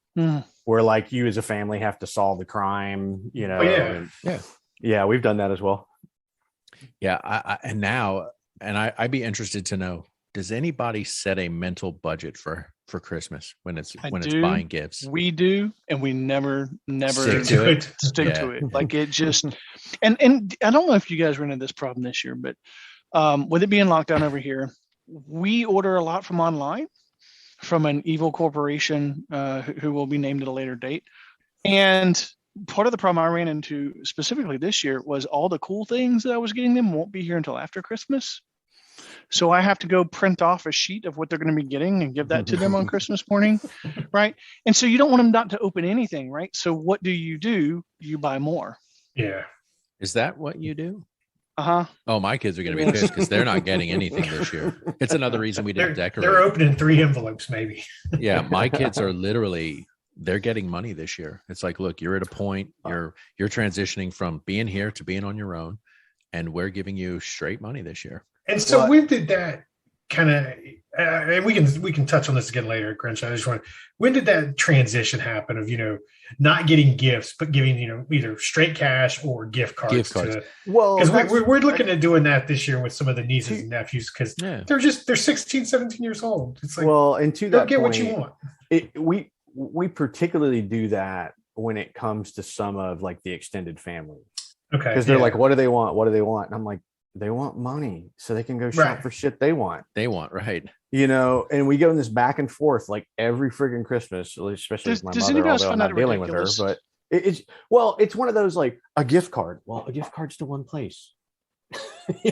where like you as a family have to solve the crime. Oh, yeah. Yeah, we've done that as well. Yeah. I'd be interested to know, does anybody set a mental budget for Christmas when it's buying gifts? We do, and we never Stick to it. stick to it. Like it just, and I don't know if you guys ran into this problem this year, but with it being locked down over here, we order a lot from online from an evil corporation who will be named at a later date. And part of the problem I ran into specifically this year was all the cool things that I was getting them won't be here until after Christmas. So I have to go print off a sheet of what they're going to be getting and give that to them on Christmas morning, right? And so you don't want them not to open anything, right? So what do? You buy more. Yeah. Is that what you do? Uh-huh. Oh, my kids are going to be pissed because they're not getting anything this year. It's another reason we didn't decorate. They're opening 3 envelopes, maybe. Yeah, my kids are literally, they're getting money this year. It's like, look, you're at a point, you're transitioning from being here to being on your own, and we're giving you straight money this year. And so when did that kind of, and we can touch on this again later, Grinch. I just want, when did that transition happen of, not getting gifts, but giving, either straight cash or gift cards? Because we're looking at doing that this year with some of the nieces and nephews, because they're 16, 17 years old. It's like, and to that get point, what you want. We particularly do that when it comes to some of like the extended family. Okay. Because they're like, what do they want? What do they want? And I'm like, they want money so they can go shop for shit they want. Right. And we go in this back and forth like every friggin' Christmas, especially with my mother, although I'm not dealing with her. But it's one of those like a gift card. Well, a gift card's to one place.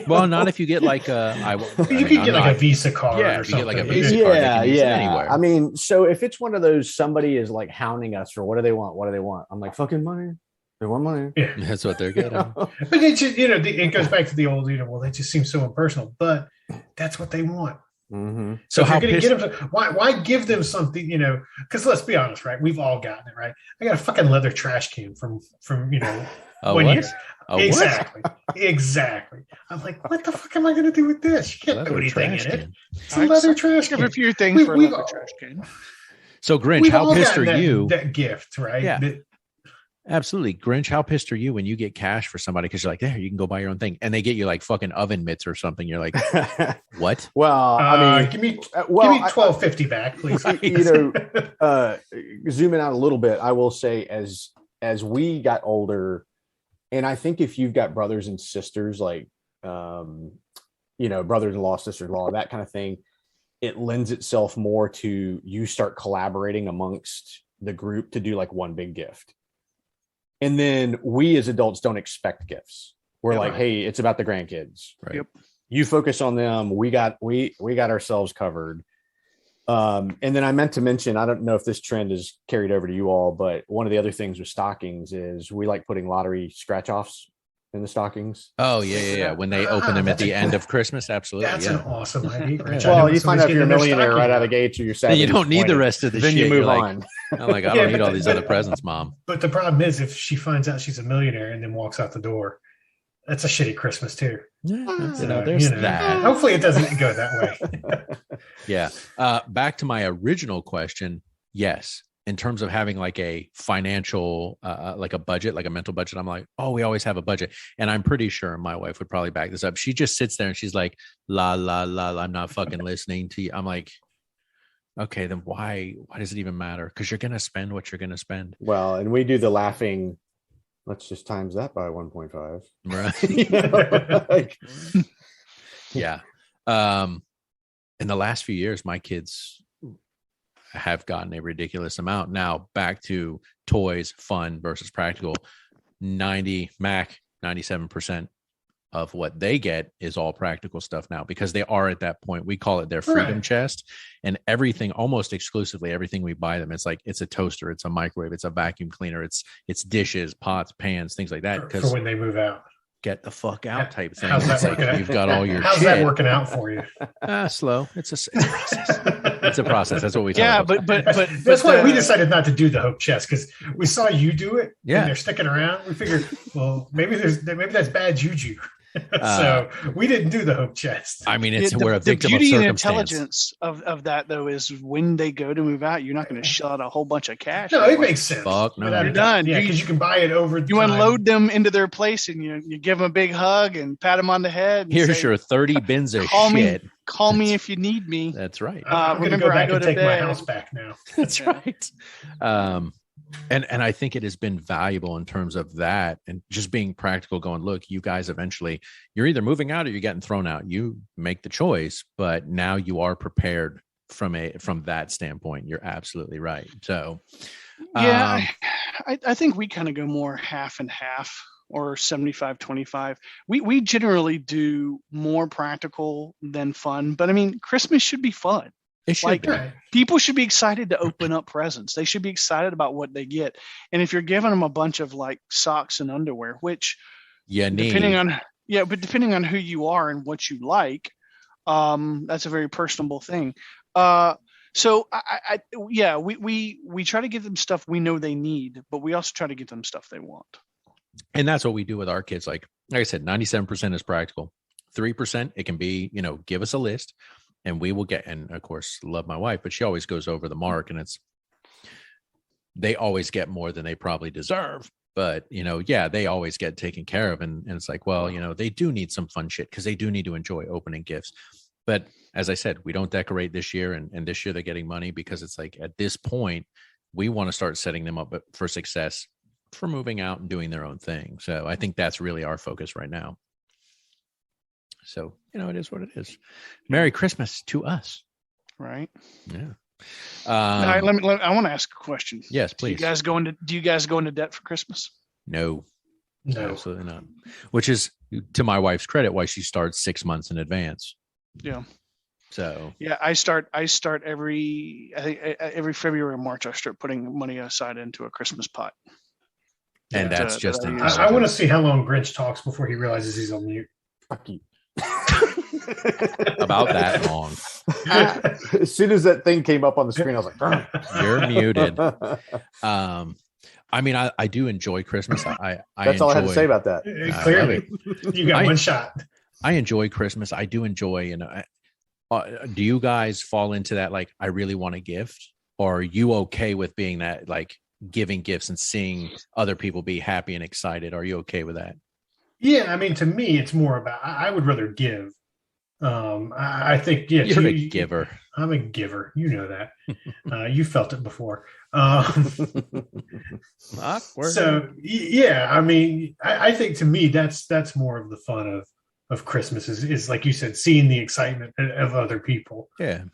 Well, not if you get like a Visa card or something. You get like a Visa card. Anywhere. I mean, so if it's one of those, somebody is like hounding us for what do they want? What do they want? I'm like, fucking money. They want money. Yeah. That's what they're getting. But it just, it goes back to the old, well, they just seem so impersonal, but that's what they want. Mm-hmm. So if you're going to get them, why give them something, because let's be honest, right? We've all gotten it, right? I got a fucking leather trash can from 1 year. Exactly. I'm like, what the fuck am I going to do with this? You can't put anything in it. It's a leather trash can. A few things for a leather trash can. So Grinch, how pissed are you? That gift, right? Yeah. Absolutely. Grinch, how pissed are you when you get cash for somebody because you're like, there, you can go buy your own thing, and they get you like fucking oven mitts or something? You're like, what? Well, I mean, give me $12.50 back, please. Zooming out a little bit, I will say as we got older, and I think if you've got brothers and sisters, like brothers-in-law, sister-in-law, that kind of thing, it lends itself more to you start collaborating amongst the group to do like one big gift. And then we as adults don't expect gifts. We're like, hey, it's about the grandkids. Right. Yep. You focus on them. We got ourselves covered. And then I meant to mention, I don't know if this trend is carried over to you all, but one of the other things with stockings is we like putting lottery scratch offs in the stockings. Oh yeah. When they open them at the end of Christmas, absolutely. That's an awesome idea. Well, you find out if you're a millionaire right out of the gate, or you're 70. You don't need the rest of the then shit. you move on. I'm like, I don't need all these other presents, Mom. But the problem is, if she finds out she's a millionaire and then walks out the door, that's a shitty Christmas too. Yeah, there's that. Hopefully, it doesn't go that way. Yeah. Back to my original question. Yes. In terms of having like a financial, like a budget, like a mental budget, I'm like, oh, we always have a budget. And I'm pretty sure my wife would probably back this up. She just sits there and she's like, la, la, la, I'm not fucking listening to you. I'm like, okay, then why does it even matter? Because you're going to spend what you're going to spend. Well, and we do the laughing, let's just times that by 1.5. Right. Yeah. In the last few years, my kids have gotten a ridiculous amount. Now back to toys, fun versus practical. 97% of what they get is all practical stuff now, because they are at that point. We call it their freedom chest, and everything, almost exclusively everything we buy them, it's like, it's a toaster, it's a microwave, it's a vacuum cleaner, it's dishes, pots, pans, things like that. For when they move out. Get the fuck out type thing. How's that it's like you've got all your How's shit. That working out for you? Slow. It's a process. It's a process. That's what we talk about. but that's why we decided not to do the hope chest, because we saw you do it. Yeah, and they're sticking around. We figured, well, maybe that's bad juju. So we didn't do the hope chest. I mean, we're a victim of circumstance. The beauty and intelligence of that, though, is when they go to move out, you're not going to shell out a whole bunch of cash. No, it makes sense. Fuck no. You're done. Yeah, because you can buy it over You time. unload them into their place, and you give them a big hug and pat them on the head. And Here's say, your 30 bins of shit. Call me if you need me. That's right. I'm going to go back and take my house back now. That's right. And I think it has been valuable in terms of that, and just being practical, going, look, you guys, eventually you're either moving out or you're getting thrown out. You make the choice, but now you are prepared from that standpoint. You're absolutely right. So yeah, I think we kind of go more half and half or 75-25. We generally do more practical than fun, but I mean, Christmas should be fun. It should Like be. people should be excited to open up presents. They should be excited about what they get. And if you're giving them a bunch of like socks and underwear, which depending on who you are and what you like, that's a very personable thing. So we try to get them stuff we know they need, but we also try to get them stuff they want. And that's what we do with our kids. Like I said, 97% is practical. 3%, it can be, give us a list and we will get, and of course, love my wife, but she always goes over the mark, and they always get more than they probably deserve. But, they always get taken care of. And it's like, well, they do need some fun shit because they do need to enjoy opening gifts. But as I said, we don't decorate this year. And this year they're getting money because it's like at this point, we want to start setting them up for success for moving out and doing their own thing. So I think that's really our focus right now. So, it is what it is. Merry Christmas to us. Right. Yeah. I want to ask a question. Yes, please. Do you guys go into debt for Christmas? No, absolutely not. Which is, to my wife's credit, why she starts 6 months in advance. Yeah. So yeah, I start every February or March. I start putting money aside into a Christmas pot. And that's just. I want to see how long Grinch talks before he realizes he's on mute. Fuck you. About that long. As soon as that thing came up on the screen, I was like, "Darn." You're muted. I mean, I do enjoy Christmas. That's all I had to say about that. Clearly, you got one shot. I enjoy Christmas. I do enjoy, do you guys fall into that? Like, I really want a gift, or are you okay with being that, like giving gifts and seeing other people be happy and excited? Are you okay with that? Yeah. I mean, to me, it's more about, I would rather give. I think, yeah, you're a giver. I'm a giver. You know that. You felt it before. So yeah, I mean, I think to me, that's more of the fun of Christmas is like you said, seeing the excitement of other people. Yeah.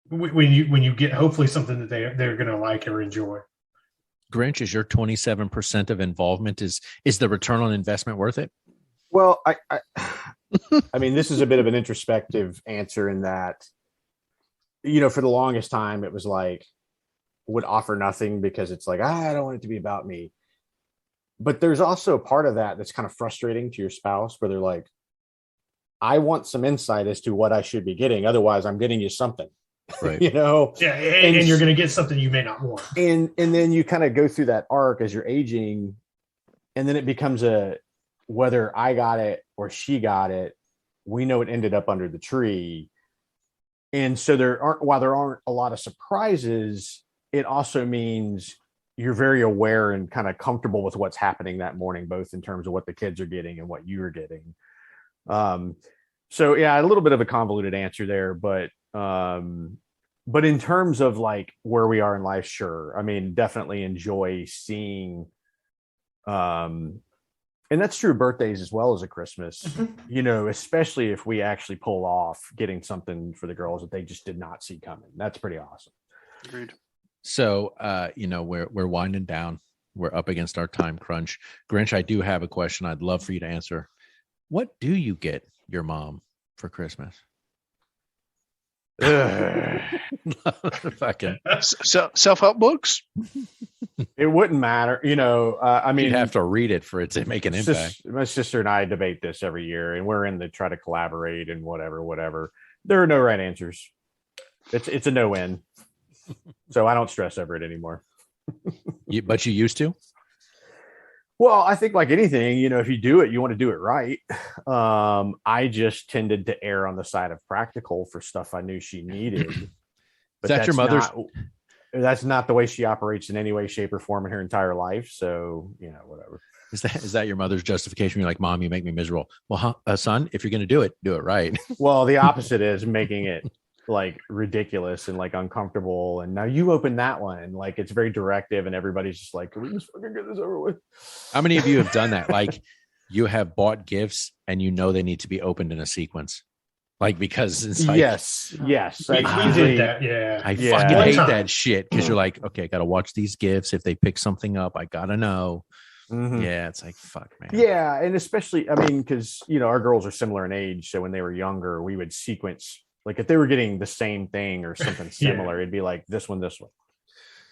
When you get hopefully something that they're going to like or enjoy. Grinch, is your 27% of involvement, is the return on investment worth it? Well, I mean, this is a bit of an introspective answer in that, for the longest time, it was like, would offer nothing because it's like, I don't want it to be about me. But there's also a part of that that's kind of frustrating to your spouse where they're like, I want some insight as to what I should be getting. Otherwise, I'm getting you something. Right. Yeah, and you're going to get something you may not want. And then you kind of go through that arc as you're aging, and then it becomes whether I got it or she got it, we know it ended up under the tree. And so while there aren't a lot of surprises, it also means you're very aware and kind of comfortable with what's happening that morning, both in terms of what the kids are getting and what you're getting. So yeah, a little bit of a convoluted answer there, but in terms of like where we are in life, sure. I mean, definitely enjoy seeing, and that's true birthdays as well as a Christmas, especially if we actually pull off getting something for the girls that they just did not see coming. That's pretty awesome. Agreed. So, we're winding down. We're up against our time crunch. Grinch, I do have a question I'd love for you to answer. What do you get your mom for Christmas? Fucking self-help books. It wouldn't matter, I mean, you'd have to read it for it to make an impact. My sister and I debate this every year, and we're in the try to collaborate and whatever. There are no right answers. It's a no-win. So I don't stress over it anymore. But you used to? Well, I think like anything, if you do it, you want to do it right. I just tended to err on the side of practical for stuff I knew she needed. But that's your mother's? That's not the way she operates in any way, shape, or form in her entire life. So, whatever. Is that your mother's justification? You're like, Mom, you make me miserable. Well, son, if you're going to do it right. Well, the opposite is making it like ridiculous and like uncomfortable. And now you open that one, and like it's very directive, and everybody's just like, can we just fucking get this over with? How many of you have done that? Like, you have bought gifts and they need to be opened in a sequence, like because it's like, yes. We did that. Yeah, I fucking hate that shit because you're like, okay, I gotta watch these gifts. If they pick something up, I gotta know. Yeah, it's like, fuck, man. Yeah, and especially, I mean, because our girls are similar in age, so when they were younger, we would sequence, like if they were getting the same thing or something similar, it'd be like this one,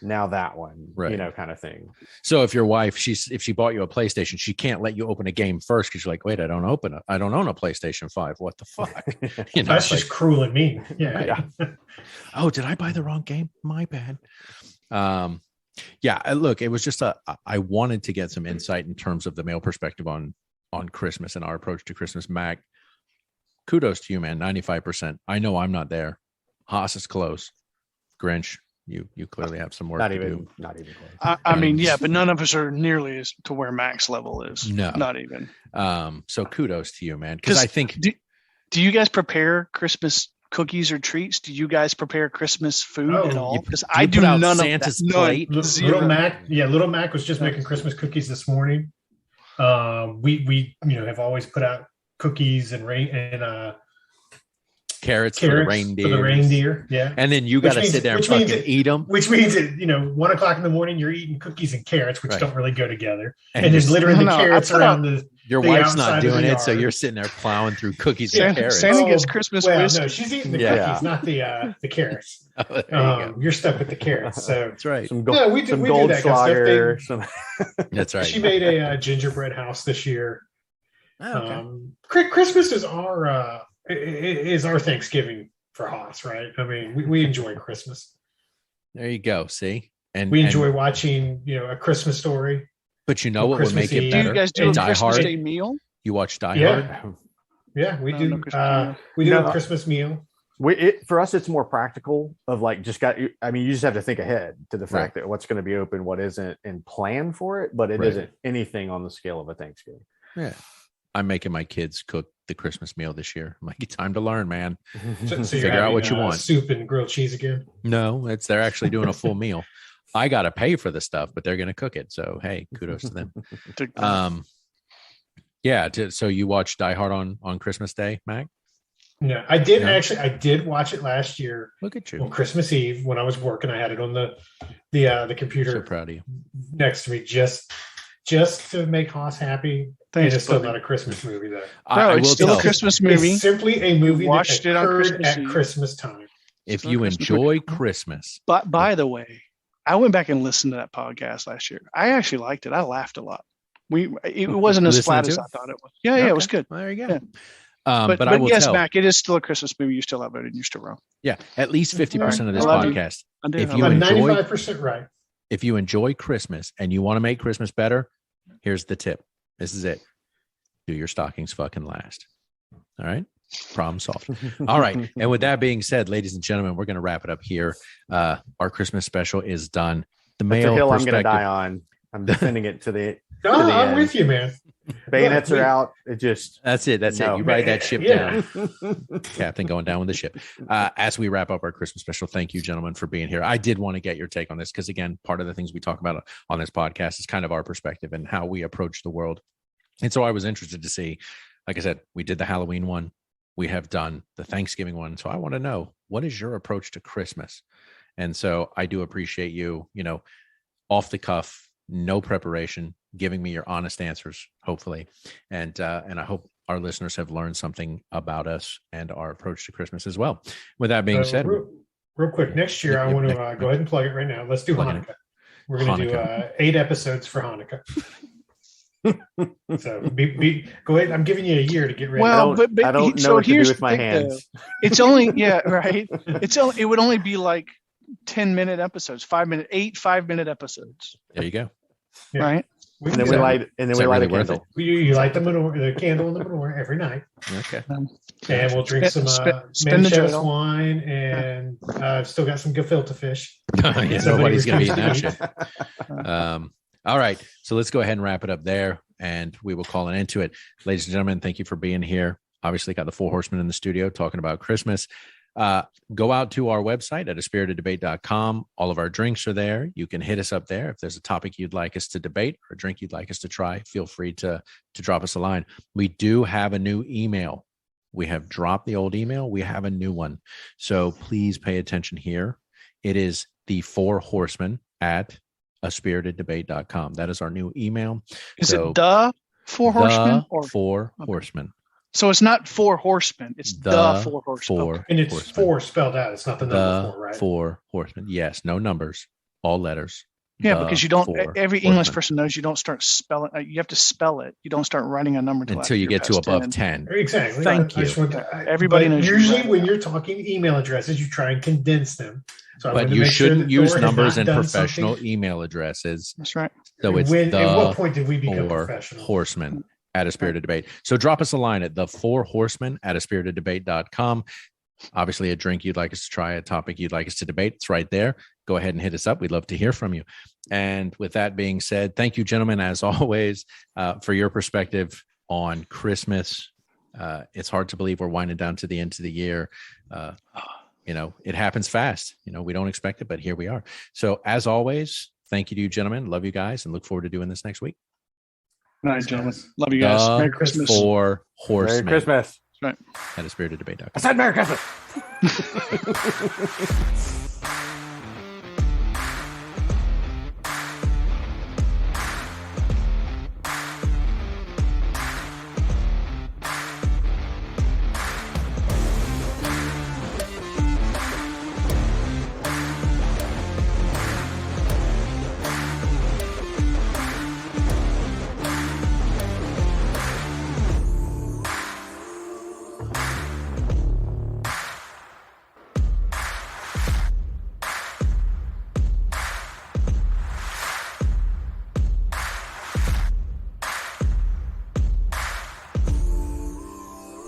now that one, right. kind of thing. So if your wife, if she bought you a PlayStation, she can't let you open a game first because you're like, wait, I don't own a PlayStation 5. What the fuck? That's just cruel and mean. Yeah. Oh, did I buy the wrong game? My bad. Yeah, look, it was just I wanted to get some insight in terms of the male perspective on Christmas and our approach to Christmas. Mac, kudos to you, man. 95%. I know I'm not there. Haas is close. Grinch, you clearly have some work Not to even do. I mean, yeah, but none of us are nearly as to where Mac's level is. No, not even. So kudos to you, man. Because I think. Do you guys prepare Christmas cookies or treats? Do you guys prepare Christmas food at all? Because I do none of Santa's that. plate. Little Mac was just making Christmas cookies this morning. We have always put out cookies and carrots for the reindeer. Yeah. And then you got to sit there and fucking eat them. Which means that, 1 o'clock in the morning, you're eating cookies and carrots, which don't really go together. And then littering the carrots around your wife's not doing it, so you're sitting there plowing through cookies and carrots. Santa gets Christmas whisk. No, she's eating the cookies, not the carrots. You're stuck with the carrots. So that's right. We do that kind of stuff. That's right. She made a gingerbread house this year. Oh, okay. Christmas is our Thanksgiving for Haas, right? I mean, we enjoy Christmas. There you go. See, and we enjoy watching, A Christmas Story. But what would make it better? Do you guys do a Christmas Day meal? You watch Die Hard? Yeah, we do. We do a Christmas meal. For us, it's more practical of like you just have to think ahead to the fact that what's going to be open, what isn't, and plan for it. But it isn't anything on the scale of a Thanksgiving. Yeah. I'm making my kids cook the Christmas meal this year. I'm like, time to learn, man. So figure out what you want. Soup and grilled cheese again? No, they're actually doing a full meal. I got to pay for the stuff, but they're going to cook it. So, hey, kudos to them. So you watched Die Hard on Christmas Day, Mac? No, I did actually. I did watch it last year. Look at you. On Christmas Eve when I was working. I had it on the computer. So proud of you. Next to me, just to make Haas happy. Thanks, it's still not a Christmas movie, though. It's still a Christmas movie. It's simply a movie watched that it on occurred Christmas at Christmas time. If you enjoy Christmas. But by the way, I went back and listened to that podcast last year. I actually liked it. I laughed a lot. It wasn't as flat as I thought it was. Yeah, it was good. Well, there you go. Yeah. But I will yes, tell. Mac, it is still a Christmas movie. You still outvoted. You're still wrong. Yeah, at least 50% of this podcast. If you enjoy 95% right. If you enjoy Christmas and you want to make Christmas better, here's the tip. This is it. Do your stockings fucking last. All right. Problem solved. All right. And with that being said, ladies and gentlemen, we're going to wrap it up here. Our Christmas special is done. That's a hill I'm going to die on. I'm defending it to the. I'm end. with you, man. Bayonets are out. That's it. You ride that ship down. Captain going down with the ship. As we wrap up our Christmas special, thank you, gentlemen, for being here. I did want to get your take on this because, again, part of the things we talk about on this podcast is kind of our perspective and how we approach the world. And so I was interested to see, like I said, we did the Halloween one. We have done the Thanksgiving one. So I want to know, what is your approach to Christmas? And so I do appreciate you, off the cuff, no preparation, giving me your honest answers, hopefully. And I hope our listeners have learned something about us and our approach to Christmas as well. With that being said, real quick, next year, I want to go ahead and plug it right now. Let's do Hanukkah. We're going to do 8 episodes for Hanukkah. So go ahead. I'm giving you a year to get ready. Well, but I don't know what to do with my hands. It's only right. It would only be like 10-minute episodes, 5-minute episodes. There you go. Yeah. Right. And then we light a candle. You light the candle in the menorah every night. Okay. And we'll drink some Manchester wine, and I've still got some gefilte fish. Nobody's going to be in that shit. All right. So let's go ahead and wrap it up there, and we will call an end to it. Ladies and gentlemen, thank you for being here. Obviously, got the 4 horsemen in the studio talking about Christmas. Go out to our website at aspiriteddebate.com. All of our drinks are there. You can hit us up there. If there's a topic you'd like us to debate or a drink you'd like us to try, feel free to drop us a line. We do have a new email. We have dropped the old email. We have a new one. So please pay attention here. It is the 4 horsemen at aspiriteddebate.com. That is our new email. Is it the four horsemen or four horsemen? So it's not four horsemen. It's the four horsemen. Four And it's horsemen. 4 spelled out. It's not the number 4, right? Four horsemen. Yes, no numbers, all letters. Yeah, because you don't. Every English horsemen. person knows you don't start spelling. You have to spell it. You don't start writing a number until you get to above 10. Exactly. Thank you. Everybody knows. Usually, when you're talking email addresses, you try and condense them. So but you shouldn't use numbers in professional email addresses. That's right. So it's at what point did we become four professional? horsemen at a spirited debate. So drop us a line at the four horsemen at aspiriteddebate.com. Obviously, a drink you'd like us to try, a topic you'd like us to debate. It's right there. Go ahead and hit us up. We'd love to hear from you. And with that being said, thank you, gentlemen, as always, for your perspective on Christmas. It's hard to believe we're winding down to the end of the year. It happens fast. We don't expect it, but here we are. So as always, thank you to you, gentlemen. Love you guys and look forward to doing this next week. All right, gentlemen. Love you guys. Merry Christmas. Four horsemen. Merry Christmas. Right. At aspiriteddebate.com. I said Merry Christmas.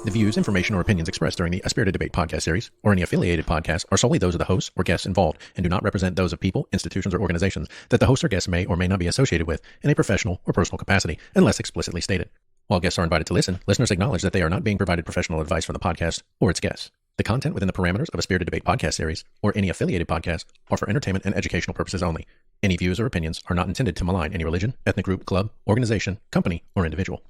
The views, information, or opinions expressed during the A Spirited Debate podcast series or any affiliated podcast are solely those of the hosts or guests involved and do not represent those of people, institutions, or organizations that the host or guests may or may not be associated with in a professional or personal capacity, unless explicitly stated. While guests are invited to listen, listeners acknowledge that they are not being provided professional advice from the podcast or its guests. The content within the parameters of A Spirited Debate podcast series or any affiliated podcast are for entertainment and educational purposes only. Any views or opinions are not intended to malign any religion, ethnic group, club, organization, company, or individual.